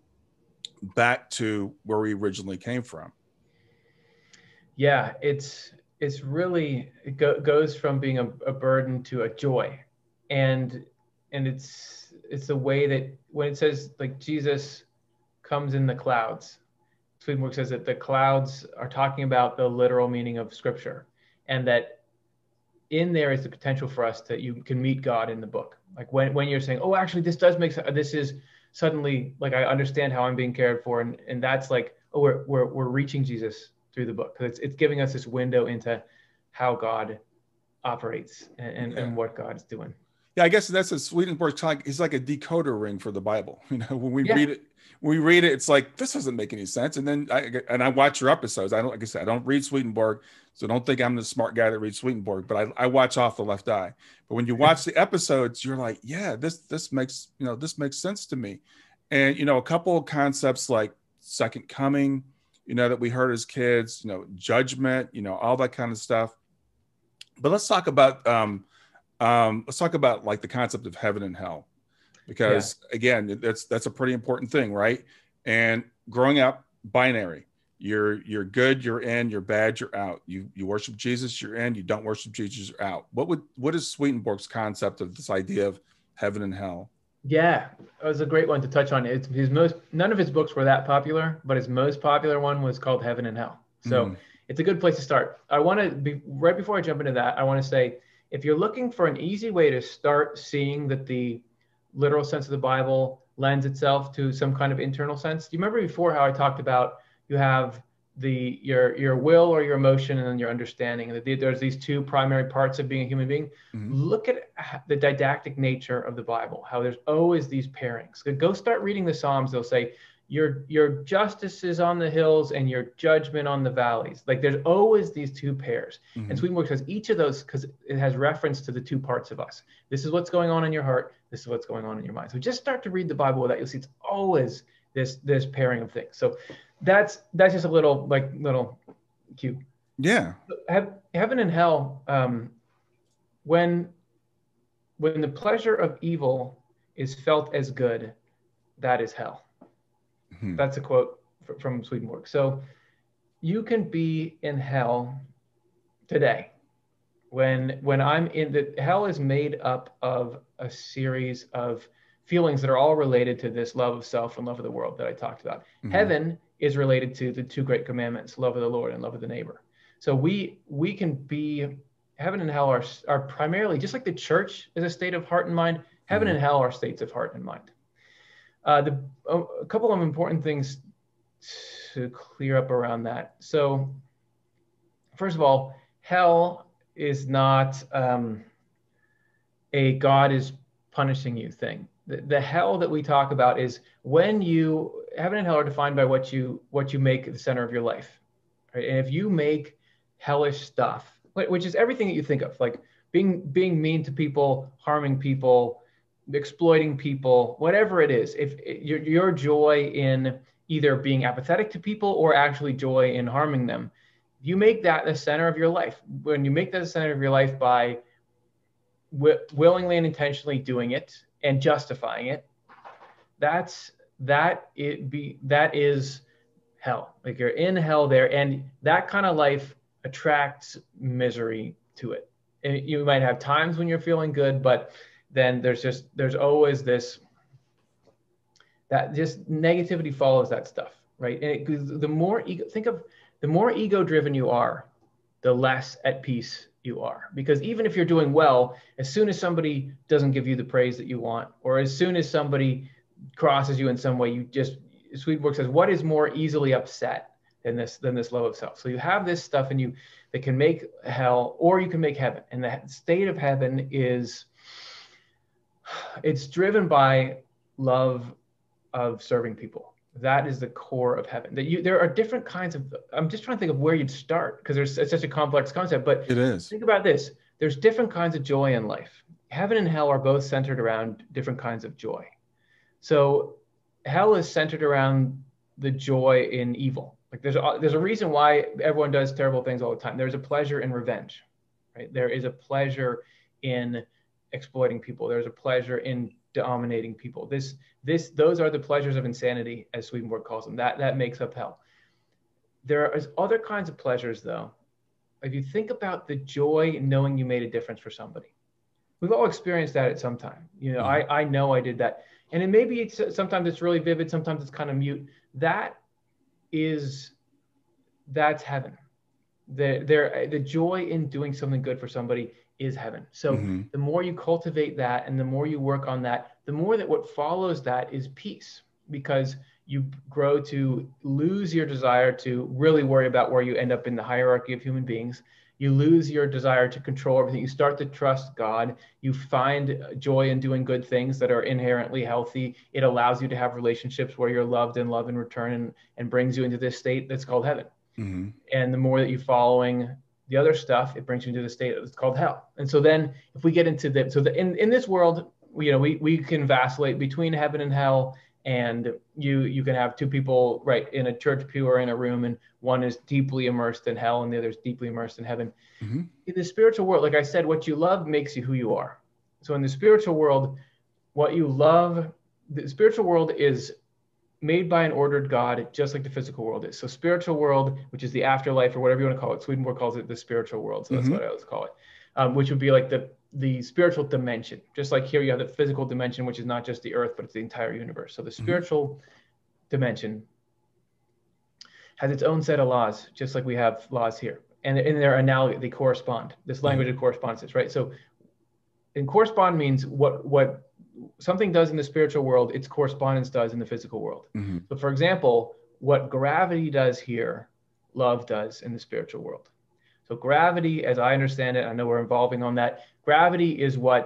back to where we originally came from. Yeah, it's really, goes from being a burden to a joy. And it's the way that when it says, like, Jesus comes in the clouds, Swedenborg says that the clouds are talking about the literal meaning of Scripture, and that in there is the potential for us that you can meet God in the book. Like when you're saying, oh, actually, this does make sense. This is suddenly, like, I understand how I'm being cared for, and that's like, oh, we're reaching Jesus through the book, because it's giving us this window into how God operates and what God's doing. Yeah, I guess that's a Swedenborg. He's like a decoder ring for the Bible. When we read it, it's like, this doesn't make any sense. And then I watch your episodes. Like I said, I don't read Swedenborg, so don't think I'm the smart guy that reads Swedenborg. But I watch off the left eye. But when you watch the episodes, you're like, yeah, this makes sense to me. And a couple of concepts like second coming, that we heard as kids, judgment, all that kind of stuff. But let's talk about like the concept of heaven and hell, because again, that's a pretty important thing, right? And growing up, binary, you're good, you're in, you're bad, you're out. You worship Jesus, you're in. You don't worship Jesus, you're out. What is Swedenborg's concept of this idea of heaven and hell? Yeah, it was a great one to touch on. None of his books were that popular, but his most popular one was called Heaven and Hell. So it's a good place to start. I want to be, right before I jump into that, I want to say, if you're looking for an easy way to start seeing that the literal sense of the Bible lends itself to some kind of internal sense, do you remember before how I talked about you have your will or your emotion and then your understanding, and that there's these two primary parts of being a human being? Look at the didactic nature of the Bible, how there's always these pairings. Go start reading the Psalms. They'll say, your justice is on the hills and your judgment on the valleys. Like, there's always these two pairs. And Swedenborg says each of those, because it has reference to the two parts of us. This is what's going on in your heart. This is what's going on in your mind. So just start to read the Bible with that. You'll see it's always this pairing of things. So that's just a little cue. Yeah. Heaven and hell, when the pleasure of evil is felt as good, that is hell. That's a quote from Swedenborg. So you can be in hell today. When I'm in hell is made up of a series of feelings that are all related to this love of self and love of the world that I talked about. Heaven is related to the two great commandments, love of the Lord and love of the neighbor. So we can be, heaven and hell are primarily, just like the church is a state of heart and mind, heaven and hell are states of heart and mind. A couple of important things to clear up around that. So first of all, hell is not a God is punishing you thing. The hell that we talk about is when heaven and hell are defined by what you make the center of your life. Right? And if you make hellish stuff, which is everything that you think of, like being mean to people, harming people, exploiting people, whatever it is. If your joy in either being apathetic to people or actually joy in harming them, you make that the center of your life. When you make that the center of your life by willingly and intentionally doing it and justifying it, that is hell. Like you're in hell there, and that kind of life attracts misery to it. And you might have times when you're feeling good, but then there's always this, that just negativity follows that stuff, right? And the more ego driven you are, the less at peace you are. Because even if you're doing well, as soon as somebody doesn't give you the praise that you want, or as soon as somebody crosses you in some way, Swedenborg says, what is more easily upset than this love of self? So you have this stuff in you that can make hell, or you can make heaven. And the state of heaven it's driven by love of serving people. That is the core of heaven. There are different kinds of, I'm just trying to think of where you'd start, because it's such a complex concept, but it is. Think about this. There's different kinds of joy in life. Heaven and hell are both centered around different kinds of joy. So hell is centered around the joy in evil. Like there's a reason why everyone does terrible things all the time. There's a pleasure in revenge, right? There is a pleasure in exploiting people. There's a pleasure in dominating people. Those are the pleasures of insanity, as Swedenborg calls them. That makes up hell. There are other kinds of pleasures, though. If you think about the joy in knowing you made a difference for somebody, we've all experienced that at some time. You know, I know I did that, and then maybe sometimes it's really vivid, sometimes it's kind of mute. That's heaven. The joy in doing something good for somebody is heaven. So the more you cultivate that and the more you work on that, the more that what follows that is peace, because you grow to lose your desire to really worry about where you end up in the hierarchy of human beings. You lose your desire to control everything. You start to trust God. You find joy in doing good things that are inherently healthy. It allows you to have relationships where you're loved and love in return, and brings you into this state that's called heaven. And the more that you're following the other stuff, it brings you into the state that's called hell. And so then if we get into in this world, we can vacillate between heaven and hell. And you can have two people right in a church pew or in a room, and one is deeply immersed in hell and the other is deeply immersed in heaven. In the spiritual world, like I said, what you love makes you who you are. So in the spiritual world, what you love, the spiritual world is made by an ordered God, just like the physical world is. So spiritual world, which is the afterlife or whatever you want to call it, Swedenborg calls it the spiritual world. So that's what I always call it, which would be like the spiritual dimension. Just like here you have the physical dimension, which is not just the earth, but it's the entire universe. So the spiritual dimension has its own set of laws, just like we have laws here. And in their analogy, they correspond. This language of correspondences, right? So and correspond means what something does in the spiritual world, its correspondence does in the physical world. So for example, what gravity does here, love does in the spiritual world. So gravity, as I understand it, I know we're evolving on that. Gravity is why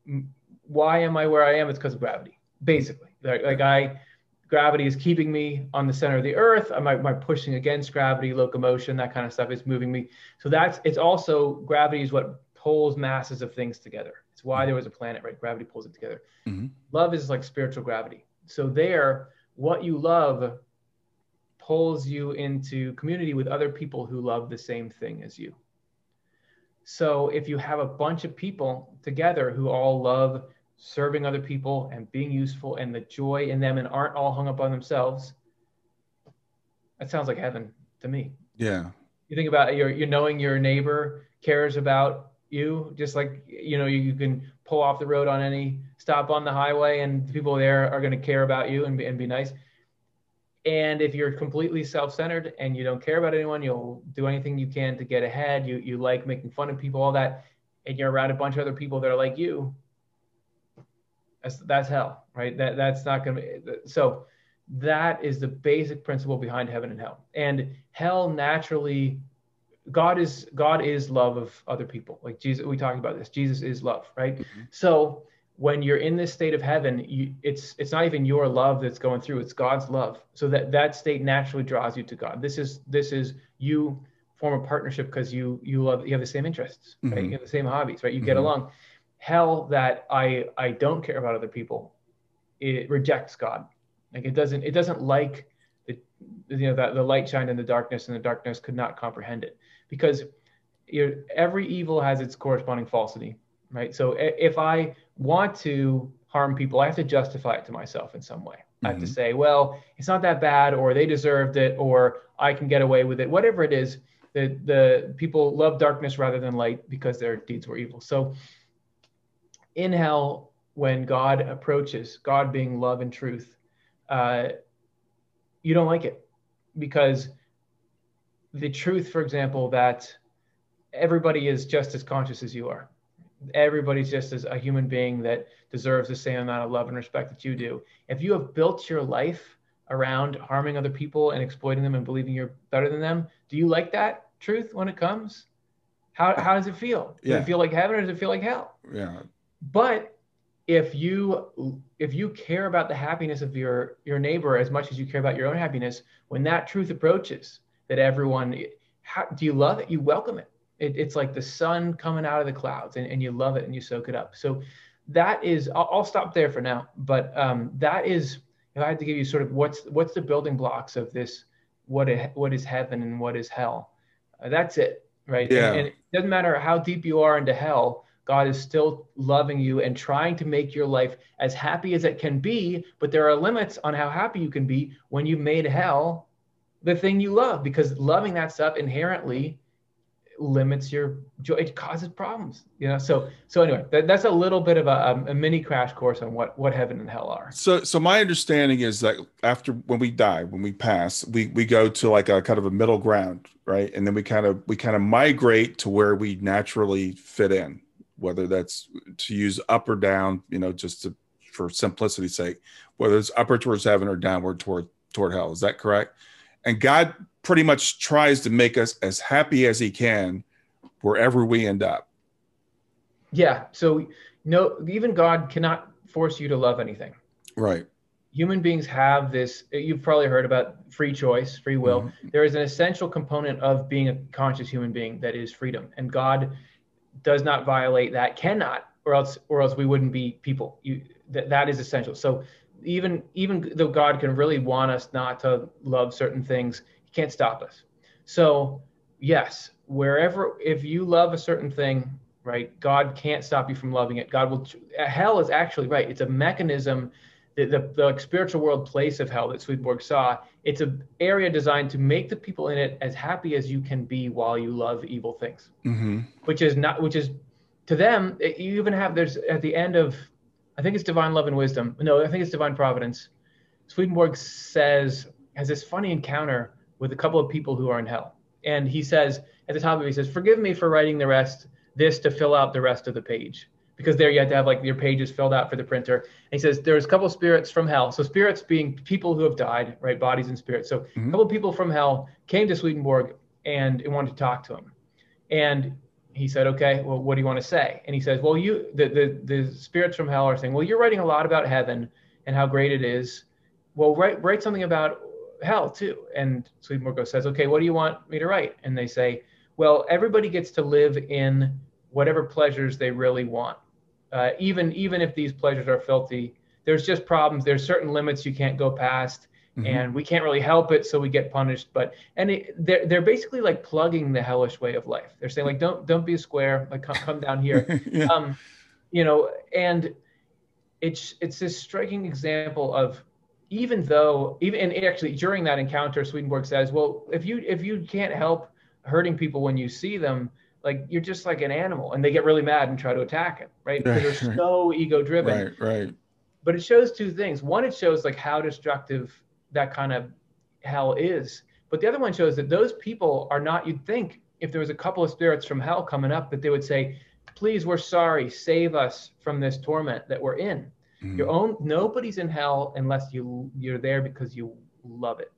am I where I am? It's because of gravity, basically. Gravity is keeping me on the center of the earth. My pushing against gravity, locomotion, that kind of stuff is moving me. So it's also, gravity is what pulls masses of things together. It's why there was a planet, right? Gravity pulls it together. Love is like spiritual gravity. So what you love pulls you into community with other people who love the same thing as you. So if you have a bunch of people together who all love serving other people and being useful and the joy in them and aren't all hung up on themselves, that sounds like heaven to me. Yeah. You think about you knowing your neighbor cares about you, just like, you can pull off the road on any stop on the highway and the people there are going to care about you and be nice. And if you're completely self-centered and you don't care about anyone, you'll do anything you can to get ahead. You like making fun of people, all that, and you're around a bunch of other people that are like you. That's hell, right? That's not going to be. So that is the basic principle behind heaven and hell. And hell naturally, God is love of other people. Like Jesus, we talked about this. Jesus is love, right? So when you're in this state of heaven, it's not even your love that's going through, it's God's love. So that state naturally draws you to God. This is you form a partnership because you have the same interests, right? You have the same hobbies, right? You get Mhm. along. Hell, that I don't care about other people, it rejects God. Like it doesn't like the light shined in the darkness, and the darkness could not comprehend it, because every evil has its corresponding falsity, right? So if I want to harm people, I have to justify it to myself in some way. I have to say, well, it's not that bad, or they deserved it, or I can get away with it. Whatever it is, the people love darkness rather than light because their deeds were evil. So in hell, when God approaches, God being love and truth, you don't like it, because the truth, for example, that everybody is just as conscious as you are. Everybody's just as a human being that deserves the same amount of love and respect that you do. If you have built your life around harming other people and exploiting them and believing you're better than them, do you like that truth when it comes? How does it feel? Does it feel like heaven, or does it feel like hell? Yeah. But if you care about the happiness of your neighbor as much as you care about your own happiness, when that truth approaches, that everyone, do you love it? You welcome it. It's like the sun coming out of the clouds, and you love it and you soak it up. So that is, I'll stop there for now. But that is, if I had to give you sort of what's the building blocks of this, what is heaven and what is hell? That's it, right? Yeah. And it doesn't matter how deep you are into hell, God is still loving you and trying to make your life as happy as it can be. But there are limits on how happy you can be when you've made hell the thing you love, because loving that stuff inherently limits your joy. It causes problems, So anyway, that's a little bit of a mini crash course on what heaven and hell are. So my understanding is that after, when we die, when we pass, we go to like a kind of a middle ground, right? And then we kind of migrate to where we naturally fit in, whether that's, to use up or down, for simplicity's sake, whether it's upward towards heaven or downward toward hell. Is that correct? And God pretty much tries to make us as happy as he can wherever we end up. Yeah. So no, even God cannot force you to love anything. Right. Human beings have this, you've probably heard about free choice, free will. Mm-hmm. There is an essential component of being a conscious human being that is freedom. And God does not violate that, cannot, or else we wouldn't be people. That is essential. So even though God can really want us not to love certain things, he can't stop us. So yes, if you love a certain thing, right, God can't stop you from loving it. God will. Hell is actually, right, it's a mechanism, the spiritual world place of hell that Swedenborg saw. It's an area designed to make the people in it as happy as you can be while you love evil things. Mm-hmm. Which is to them, you even have, there's at the end of, I think it's Divine Love and Wisdom. No, I think it's Divine Providence. Swedenborg has this funny encounter with a couple of people who are in hell. And he says, at the top of it, he says, forgive me for writing this to fill out the rest of the page. Because there you have to have like your pages filled out for the printer. And he says, there's a couple of spirits from hell. So spirits being people who have died, right? Bodies and spirits. So a couple of people from hell came to Swedenborg and wanted to talk to him. And he said, okay, well, what do you want to say? And he says, well, the spirits from hell are saying, well, you're writing a lot about heaven and how great it is. Well, write something about hell too. And Swedenborg says, okay, what do you want me to write? And they say, well, everybody gets to live in whatever pleasures they really want. Even if these pleasures are filthy, there's just problems. There's certain limits you can't go past. And we can't really help it, so we get punished. They're basically like plugging the hellish way of life. They're saying like, don't be a square, like come down here. Yeah. And it's this striking example of, and actually during that encounter, Swedenborg says, well, if you can't help hurting people when you see them, like you're just like an animal, and they get really mad and try to attack him, right? Because they're so ego driven. Right. But it shows two things. One, it shows like how destructive that kind of hell is. But the other one shows that those people are not, you'd think if there was a couple of spirits from hell coming up, that they would say, please, we're sorry, save us from this torment that we're in. Nobody's in hell unless you're there because you love it,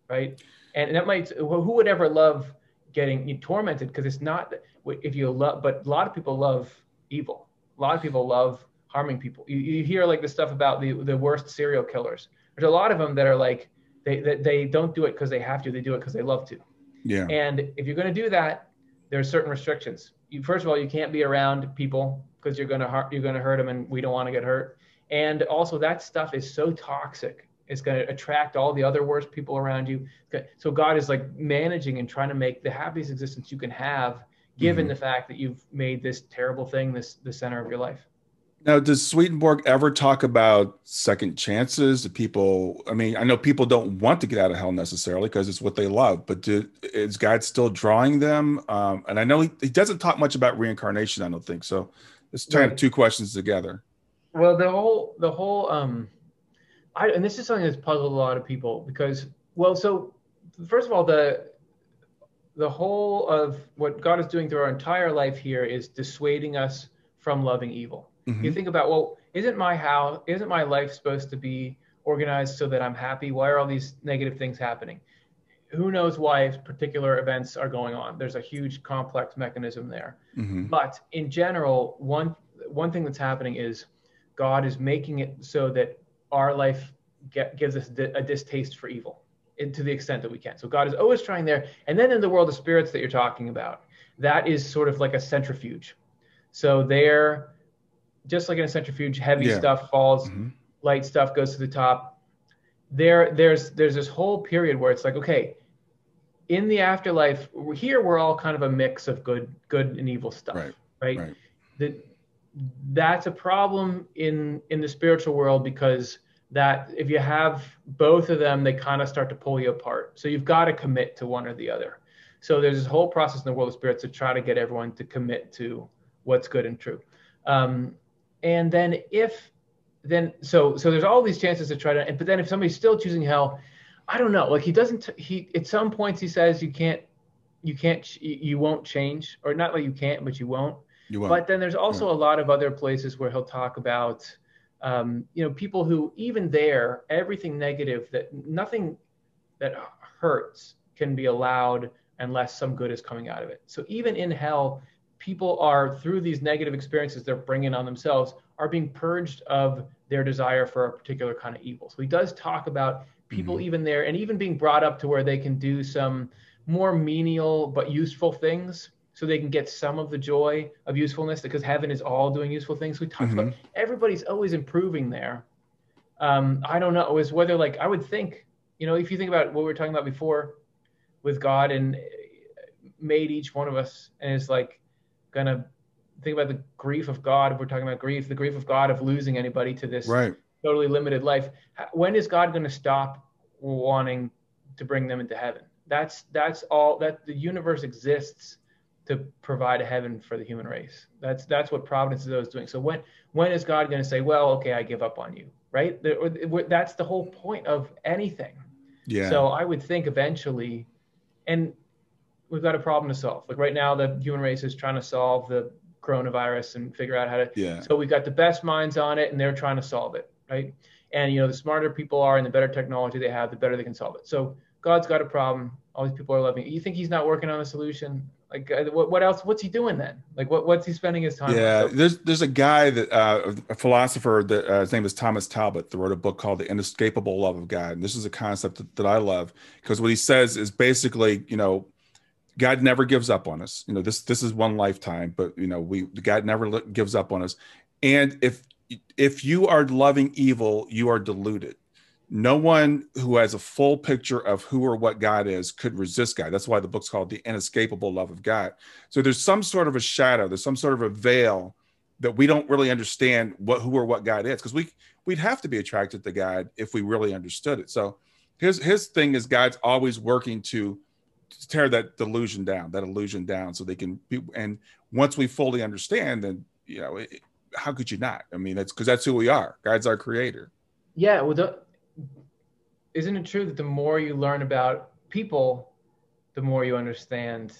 right? And that might, who would ever love getting tormented? Because it's not, if you love, but a lot of people love evil. A lot of people love harming people. You hear like the stuff about the worst serial killers. There's a lot of them that are like, they don't do it because they have to, they do it because they love to. Yeah. And if you're going to do that, there are certain restrictions. First of all, you can't be around people because you're going to hurt them, and we don't want to get hurt. And also, that stuff is so toxic. It's going to attract all the other worst people around you. So God is like managing and trying to make the happiest existence you can have, given the fact that you've made this terrible thing the center of your life. Now, does Swedenborg ever talk about second chances? Do people, I mean, I know people don't want to get out of hell necessarily because it's what they love, but is God still drawing them? And I know he doesn't talk much about reincarnation, I don't think. So let's turn two questions together. Well, the whole and this is something that's puzzled a lot of people because, well, so first of all, the whole of what God is doing through our entire life here is dissuading us from loving evil. You think about, well, isn't my life supposed to be organized so that I'm happy? Why are all these negative things happening? Who knows why particular events are going on? There's a huge complex mechanism there. But in general, one thing that's happening is God is making it so that our life gives us a distaste for evil to the extent that we can. So God is always trying there. And then in the world of spirits that you're talking about, that is sort of like a centrifuge. So there, just like in a centrifuge, heavy stuff falls, light stuff goes to the top. There's this whole period where it's like, okay, in the afterlife, here we're all kind of a mix of good and evil stuff, right? That's a problem in the spiritual world because that if you have both of them, they kind of start to pull you apart. So you've got to commit to one or the other. So there's this whole process in the world of spirits to try to get everyone to commit to what's good and true. And then so there's all these chances to try to, but then if somebody's still choosing hell, I don't know, like he at some points he says you won't change, or not like you can't, but you won't. But then there's also a lot of other places where he'll talk about, people who even there, everything negative, nothing that hurts can be allowed unless some good is coming out of it. So even in hell, people are, through these negative experiences they're bringing on themselves, are being purged of their desire for a particular kind of evil. So he does talk about people even there, and even being brought up to where they can do some more menial but useful things, so they can get some of the joy of usefulness, because heaven is all doing useful things. We talked about everybody's always improving there. I don't know, is whether, like, I would think, if you think about what we were talking about before with God and made each one of us, and it's like, gonna think about the grief of God. If we're talking about grief, the grief of God of losing anybody to this totally limited life. When is God going to stop wanting to bring them into heaven? That's all that the universe exists to provide a heaven for the human race. That's what Providence is always doing. So when is God going to say, well, okay, I give up on you, right? That's the whole point of anything. So I would think eventually, and we've got a problem to solve. Like right now, the human race is trying to solve the coronavirus and figure out how to. So we've got the best minds on it, and they're trying to solve it, right? And the smarter people are, and the better technology they have, the better they can solve it. So God's got a problem. All these people are loving it. You think he's not working on a solution? Like what else? What's he doing then? Like what's he spending his time on? So, there's a guy that a philosopher that his name is Thomas Talbot, that wrote a book called The Inescapable Love of God. And this is a concept that I love, because what he says is basically, God never gives up on us. This is one lifetime, but God never gives up on us. And if you are loving evil, you are deluded. No one who has a full picture of who or what God is could resist God. That's why the book's called The Inescapable Love of God. So there's some sort of a shadow, there's some sort of a veil that we don't really understand who or what God is, because we'd have to be attracted to God if we really understood it. So his thing is God's always working to tear that illusion down so they can be. And once we fully understand, then how could you not? I mean, that's because that's who we are. God's our creator. Yeah, well, isn't it true that the more you learn about people, the more you understand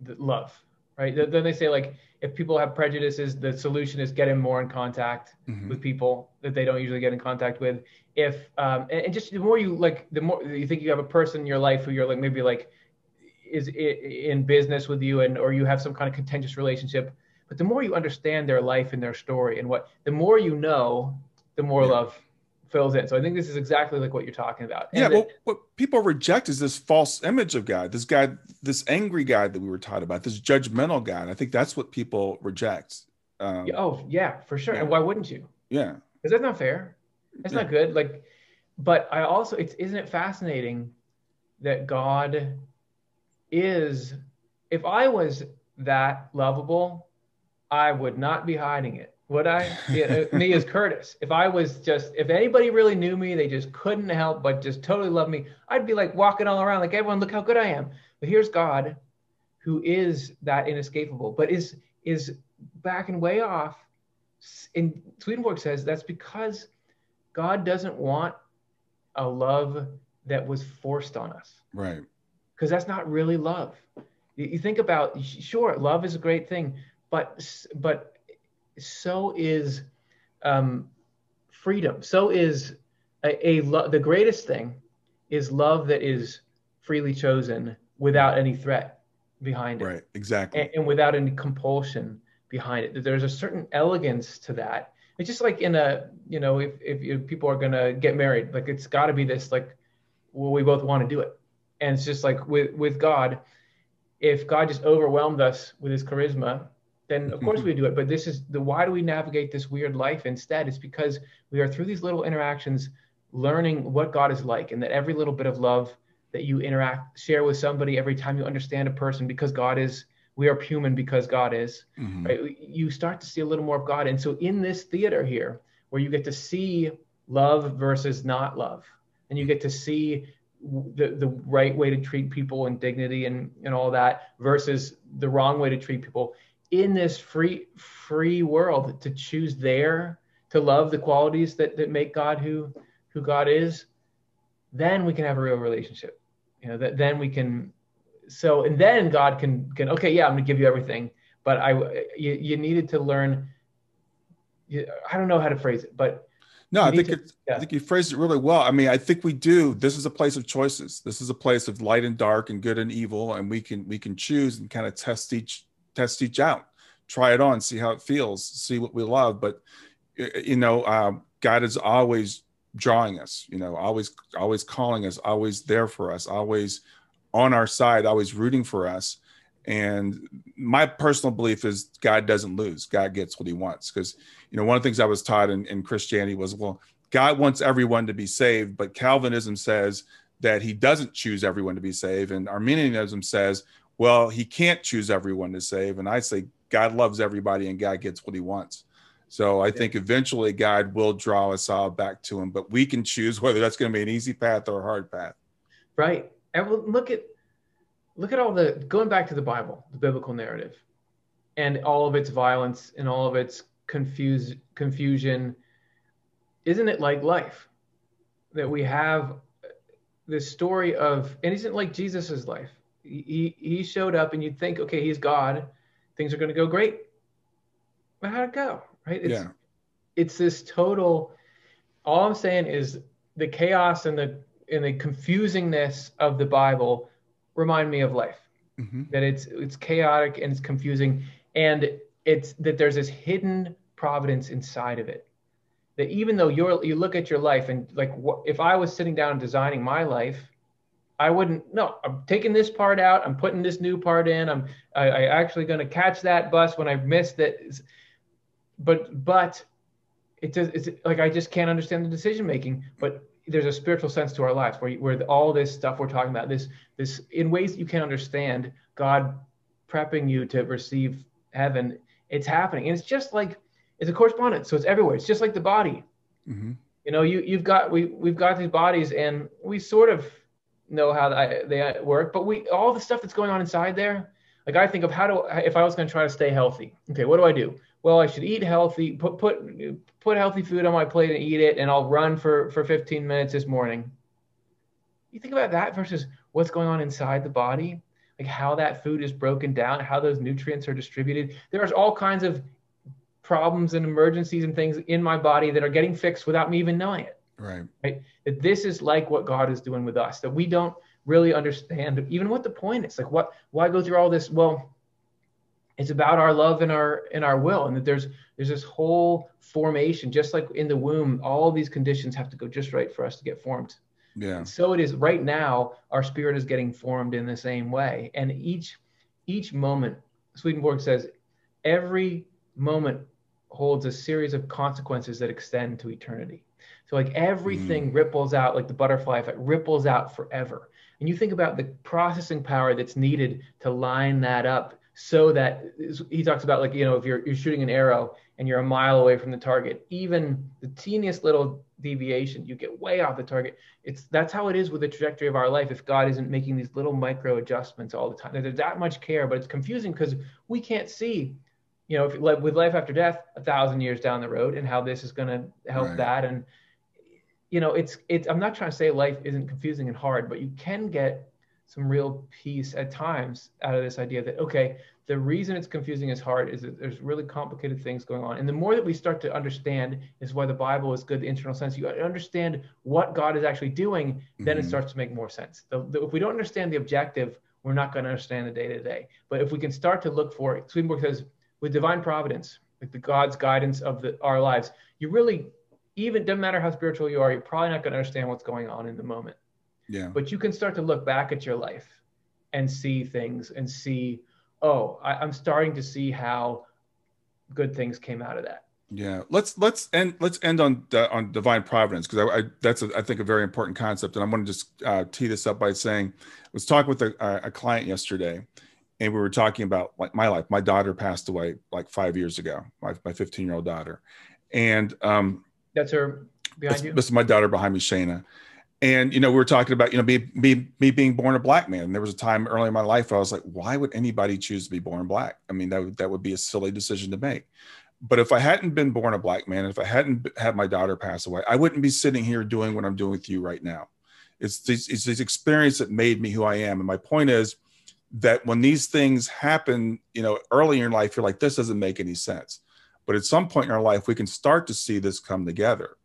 the love, right? Then they say, like, if people have prejudices, the solution is get them more in contact with people that they don't usually get in contact with. If and just the more you the more you think you have a person in your life who you're like maybe like is in business with you, or you have some kind of contentious relationship, but the more you understand their life and their story and the more you know, the more love fills in. So I think this is exactly like what you're talking about. Yeah, well, what people reject is this false image of God, this angry God that we were taught about, this judgmental God. And I think that's what people reject. Oh, yeah, for sure. Yeah. And why wouldn't you? Yeah. Because that's not fair. That's not good. Like, but I also, isn't it fascinating that God is, if I was that lovable, I would not be hiding it. Would I? Me as Curtis. If anybody really knew me, they just couldn't help but just totally love me, I'd be like walking all around like, everyone, look how good I am. But here's God, who is that inescapable, but is backing way off. And Swedenborg says that's because God doesn't want a love that was forced on us. Right. Because that's not really love. You think about, sure, love is a great thing, but so is freedom. So is the greatest thing is love that is freely chosen without any threat behind it. Right, exactly. And without any compulsion behind it. There's a certain elegance to that. It's just like in a, if people are going to get married, like it's got to be this, like, well, we both want to do it. And it's just like with God, if God just overwhelmed us with his charisma, then of course we do it. But this is why do we navigate this weird life instead? It's because we are through these little interactions learning what God is like, and that every little bit of love that you share with somebody, every time you understand a person, because we are human because God is, right? You start to see a little more of God. And so in this theater here, where you get to see love versus not love, and you get to see the right way to treat people and dignity and all that versus the wrong way to treat people, in this free world, to choose to love the qualities that make God who God is, then we can have a real relationship. Then we can. So, and then God can okay, yeah, I'm gonna give you everything, but you needed to learn. I don't know how to phrase it, but no, I think you phrased it really well. I mean, I think we do. This is a place of choices. This is a place of light and dark and good and evil, and we can choose and kind of test each out, try it on, see how it feels, see what we love. But God is always drawing us, always calling us, always there for us, always on our side, always rooting for us. And my personal belief is God doesn't lose. God gets what he wants. Because, one of the things I was taught in Christianity was, well, God wants everyone to be saved, but Calvinism says that he doesn't choose everyone to be saved. And Arminianism says, well, he can't choose everyone to save. And I say God loves everybody and God gets what he wants. So I think eventually God will draw us all back to him, but we can choose whether that's going to be an easy path or a hard path. Right. And look at all going back to the Bible, the biblical narrative, and all of its violence and all of its confusion. Isn't it like life that we have this story of, and isn't it like Jesus's life? He showed up and you'd think, okay, he's God, things are going to go great. But how'd it go? Right? It's this total, all I'm saying is the chaos and the confusingness of the Bible remind me of life. That it's chaotic and it's confusing, and it's that there's this hidden providence inside of it. That even though you look at your life and like, if I was sitting down and designing my life, I wouldn't. No, I'm taking this part out. I'm putting this new part in. I actually going to catch that bus when I missed it. But it's like I just can't understand the decision making. But there's a spiritual sense to our lives where all this stuff we're talking about, this in ways that you can't understand, God prepping you to receive heaven. It's happening, and it's just like it's a correspondence. So it's everywhere. It's just like the body. We've got these bodies, and we sort of know how they work, but all the stuff that's going on inside there. Like I think of if I was going to try to stay healthy. Okay, what do I do? Well, I should eat healthy, put healthy food on my plate and eat it, and I'll run for 15 minutes this morning. You think about that versus what's going on inside the body, like how that food is broken down, how those nutrients are distributed. There's all kinds of problems and emergencies and things in my body that are getting fixed without me even knowing it. Right. That this is like what God is doing with us, that we don't really understand even what the point is. Like why go through all this? Well, It's about our love and our will, and that there's this whole formation, just like in the womb, all these conditions have to go just right for us to get formed. Yeah. And so it is right now, our spirit is getting formed in the same way. And each moment, Swedenborg says, every moment holds a series of consequences that extend to eternity. So like everything ripples out, like the butterfly effect ripples out forever. And you think about the processing power that's needed to line that up, so that he talks about, like, if you're shooting an arrow and you're a mile away from the target, even the teeniest little deviation, you get way off the target. That's how it is with the trajectory of our life. If God isn't making these little micro adjustments all the time, there's that much care, but it's confusing because we can't see, if, like, with life after death, 1,000 years down the road, and how this is going to help Right. that. And it's I'm not trying to say life isn't confusing and hard, but you can get some real peace at times out of this idea that, okay, the reason it's confusing is hard is that there's really complicated things going on. And the more that we start to understand, is why the Bible is good, the internal sense. You understand what God is actually doing, then it starts to make more sense. If we don't understand the objective, we're not going to understand the day-to-day. But if we can start to look for it, Swedenborg says, with divine providence, like the God's guidance of our lives, you really, even doesn't matter how spiritual you are, you're probably not going to understand what's going on in the moment. Yeah. But you can start to look back at your life and see things and see, oh, I'm starting to see how good things came out of that. Yeah. Let's end on divine providence, because that's I think a very important concept, and I want to just tee this up by saying, I was talking with a client yesterday, and we were talking about, like, my life. My daughter passed away like 5 years ago. My 15-year-old daughter, and that's her behind you. This is my daughter behind me, Shayna. And, we were talking about, me being born a black man. And there was a time early in my life I was like, why would anybody choose to be born black? I mean, that would be a silly decision to make. But if I hadn't been born a black man, if I hadn't had my daughter pass away, I wouldn't be sitting here doing what I'm doing with you right now. It's this experience that made me who I am. And my point is that when these things happen, early in life, you're like, this doesn't make any sense. But at some point in our life, we can start to see this come together.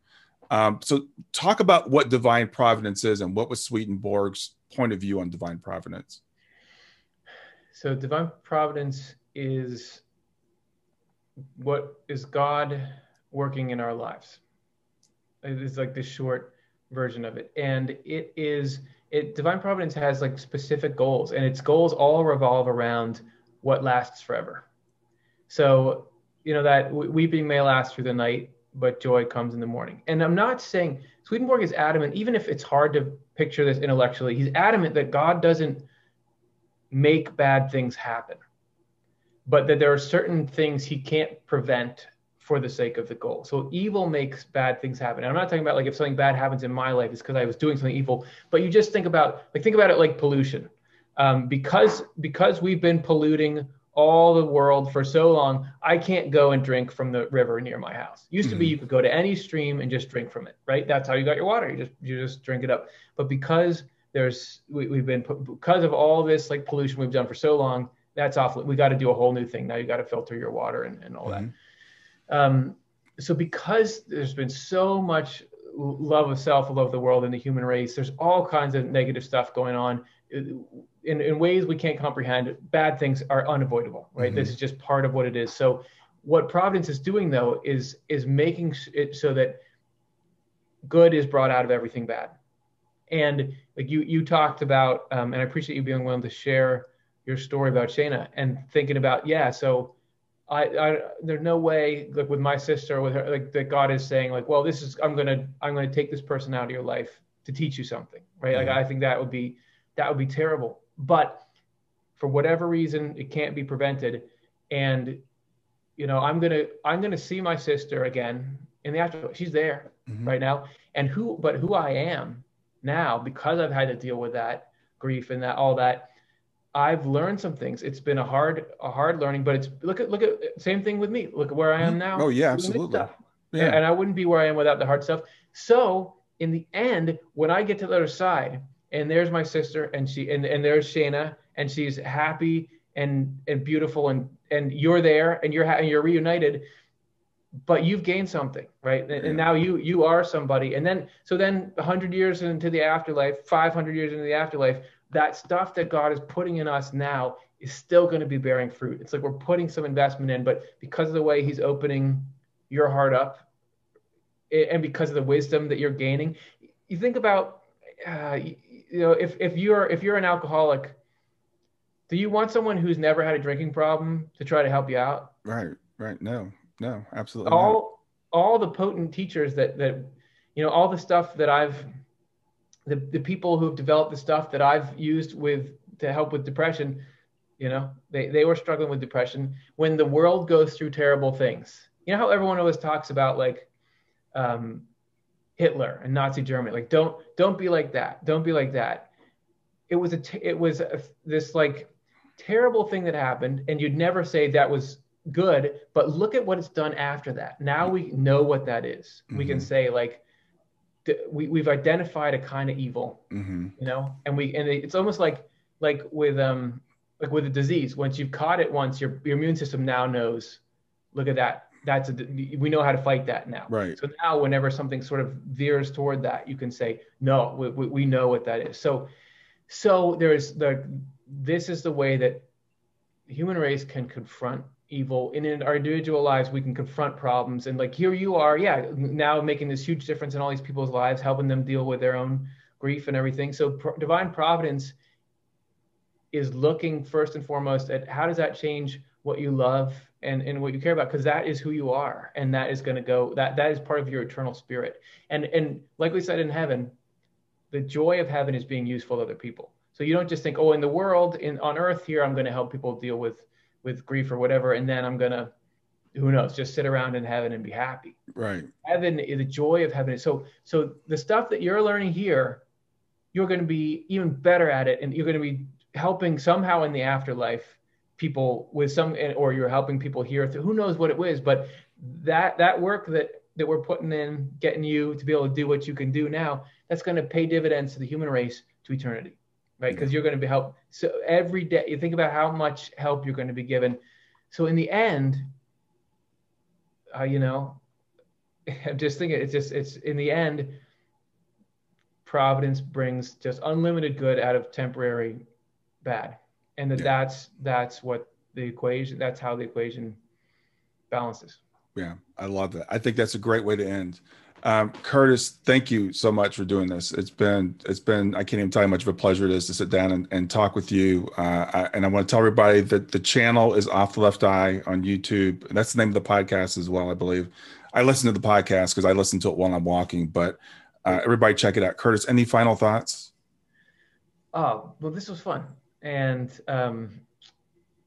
So talk about what divine providence is, and what was Swedenborg's point of view on divine providence. So divine providence is what is God working in our lives. It is like the short version of it. And divine providence has like specific goals, and its goals all revolve around what lasts forever. So, that weeping may last through the night, but joy comes in the morning. And I'm not saying, Swedenborg is adamant, even if it's hard to picture this intellectually, he's adamant that God doesn't make bad things happen, but that there are certain things he can't prevent for the sake of the goal. So evil makes bad things happen. And I'm not talking about, like, if something bad happens in my life, it's because I was doing something evil, but you just think about it like pollution. Because we've been polluting all the world for so long, I can't go and drink from the river near my house. Used to be you could go to any stream and just drink from it, right? That's how you got your water. You just drink it up. But because because of all this, like, pollution we've done for so long, that's awful. We got to do a whole new thing. Now you got to filter your water and all that. So because there's been so much love of self, love of the world, and the human race, there's all kinds of negative stuff going on in ways we can't comprehend. Bad things are unavoidable, right? This is just part of what it is. So what providence is doing, though, is making it so that good is brought out of everything bad. And like you talked about, and I appreciate you being willing to share your story about Shayna and thinking about, so I there's no way, like, with my sister, with her, like, that God is saying, like, well, I'm gonna take this person out of your life to teach you something, right? Like, I think that would be terrible. But for whatever reason, it can't be prevented. And I'm gonna see my sister again in the afterlife. She's there right now. And who I am now, because I've had to deal with that grief and all that, I've learned some things. It's been a hard learning, but it's look at same thing with me. Look at where I am now. Oh yeah, absolutely. Yeah. And I wouldn't be where I am without the hard stuff. So in the end, when I get to the other side, and there's my sister, and there's Shayna, and she's happy and beautiful, and you're there, and you're reunited, but you've gained something, right? And now you are somebody. And then 100 years into the afterlife, 500 years into the afterlife, that stuff that God is putting in us now is still going to be bearing fruit. It's like we're putting some investment in, but because of the way he's opening your heart up, and because of the wisdom that you're gaining, you think about, if you're an alcoholic, do you want someone who's never had a drinking problem to try to help you out? Right. No, absolutely not. All the potent teachers that all the stuff that the people who've developed the stuff that I've used to help with depression, they were struggling with depression when the world goes through terrible things. You know how everyone always talks about like Hitler and Nazi Germany, like don't be like that. Don't be like that. It was this like terrible thing that happened, and you'd never say that was good, but look at what it's done after that. Now we know what that is. We can say like we've identified a kind of evil, and it's almost like with a disease. Once you've caught it once, your immune system now knows, look at that. We know how to fight that now. Right. So now whenever something sort of veers toward that, you can say, no, we know what that is. So this is the way that the human race can confront evil. And in our individual lives, we can confront problems. And like, here you are, now making this huge difference in all these people's lives, helping them deal with their own grief and everything. So divine providence is looking first and foremost at how does that change what you love and what you care about, because that is who you are, and that is going to go, that is part of your eternal spirit. And like we said in heaven, the joy of heaven is being useful to other people. So you don't just think, oh, in the world, on earth here, I'm going to help people deal with grief or whatever, and then I'm going to, who knows, just sit around in heaven and be happy. Right. Heaven, the joy of heaven. So the stuff that you're learning here, you're going to be even better at it, and you're going to be helping somehow in the afterlife people with or you're helping people here. Who knows what it was, but that work that we're putting in, getting you to be able to do what you can do now, that's going to pay dividends to the human race to eternity, right? Because you're going to be helped. So every day, you think about how much help you're going to be given. So in the end, I'm just thinking, it's in the end, providence brings just unlimited good out of temporary bad. And that's what the equation, that's how the equation balances. Yeah, I love that. I think that's a great way to end. Curtis, thank you so much for doing this. It's been, I can't even tell you how much of a pleasure it is to sit down and talk with you. And I want to tell everybody that the channel is Off the Left Eye on YouTube. That's the name of the podcast as well, I believe. I listen to the podcast because I listen to it while I'm walking, but everybody check it out. Curtis, any final thoughts? Oh, well, this was fun. And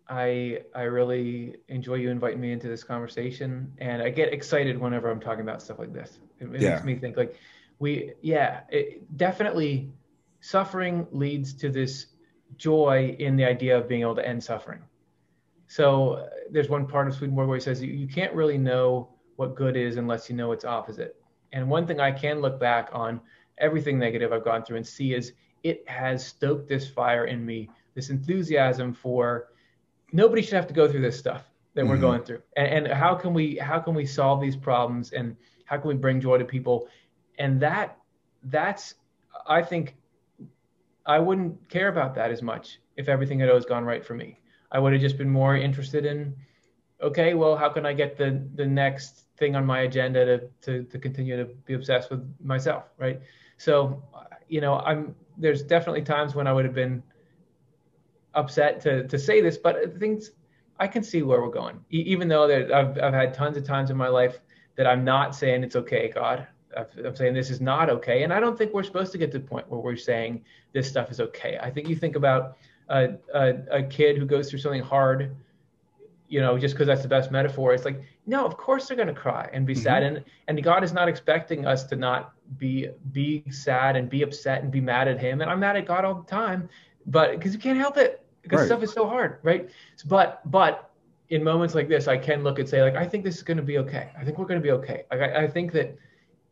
I really enjoy you inviting me into this conversation, and I get excited whenever I'm talking about stuff like this. It makes me think like definitely suffering leads to this joy in the idea of being able to end suffering. So there's one part of Swedenborg where he says you can't really know what good is unless you know its opposite. And one thing I can look back on everything negative I've gone through and see is it has stoked this fire in me, this enthusiasm for nobody should have to go through this stuff that we're going through. And how can we solve these problems, and how can we bring joy to people? And that's, I think I wouldn't care about that as much if everything had always gone right for me. I would have just been more interested in, okay, well, how can I get the next thing on my agenda to continue to be obsessed with myself, right? So, there's definitely times when I would have been upset to say this, but things, I can see where we're going. Even though I've had tons of times in my life that I'm not saying it's okay, God. I'm saying this is not okay. And I don't think we're supposed to get to the point where we're saying this stuff is okay. I think you think about a kid who goes through something hard, just because that's the best metaphor. It's like, no, of course they're going to cry and be sad. And God is not expecting us to not be sad and be upset and be mad at him. And I'm mad at God all the time, but because you can't help it, because stuff is so hard, right? But in moments like this, I can look and say, like, I think this is going to be okay. I think we're going to be okay. I think that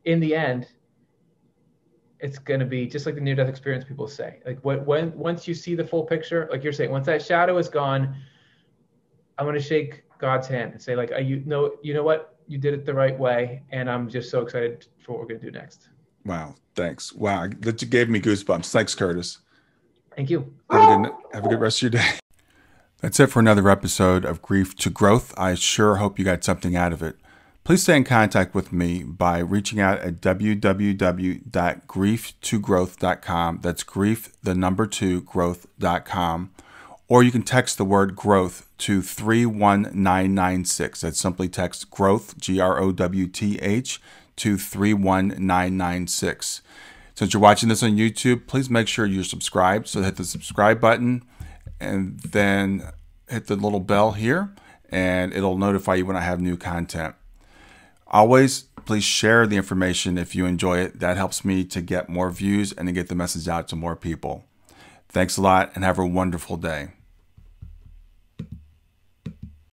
in the end, it's going to be just like the near-death experience people say. Like once you see the full picture, like you're saying, once that shadow is gone, I'm going to shake God's hand and say, like, you know what? You did it the right way. And I'm just so excited for what we're going to do next. Wow. Thanks. Wow. That gave me goosebumps. Thanks, Curtis. Thank you. Have a good rest of your day. That's it for another episode of Grief to Growth. I sure hope you got something out of it. Please stay in contact with me by reaching out at www.grieftogrowth.com. That's grief, the number 2, growth.com. Or you can text the word growth to 31996. That's simply text growth, GROWTH, to 31996. Since you're watching this on YouTube, please make sure you're subscribed. So hit the subscribe button and then hit the little bell here, and it'll notify you when I have new content. Always, please share the information if you enjoy it. That helps me to get more views and to get the message out to more people. Thanks a lot and have a wonderful day.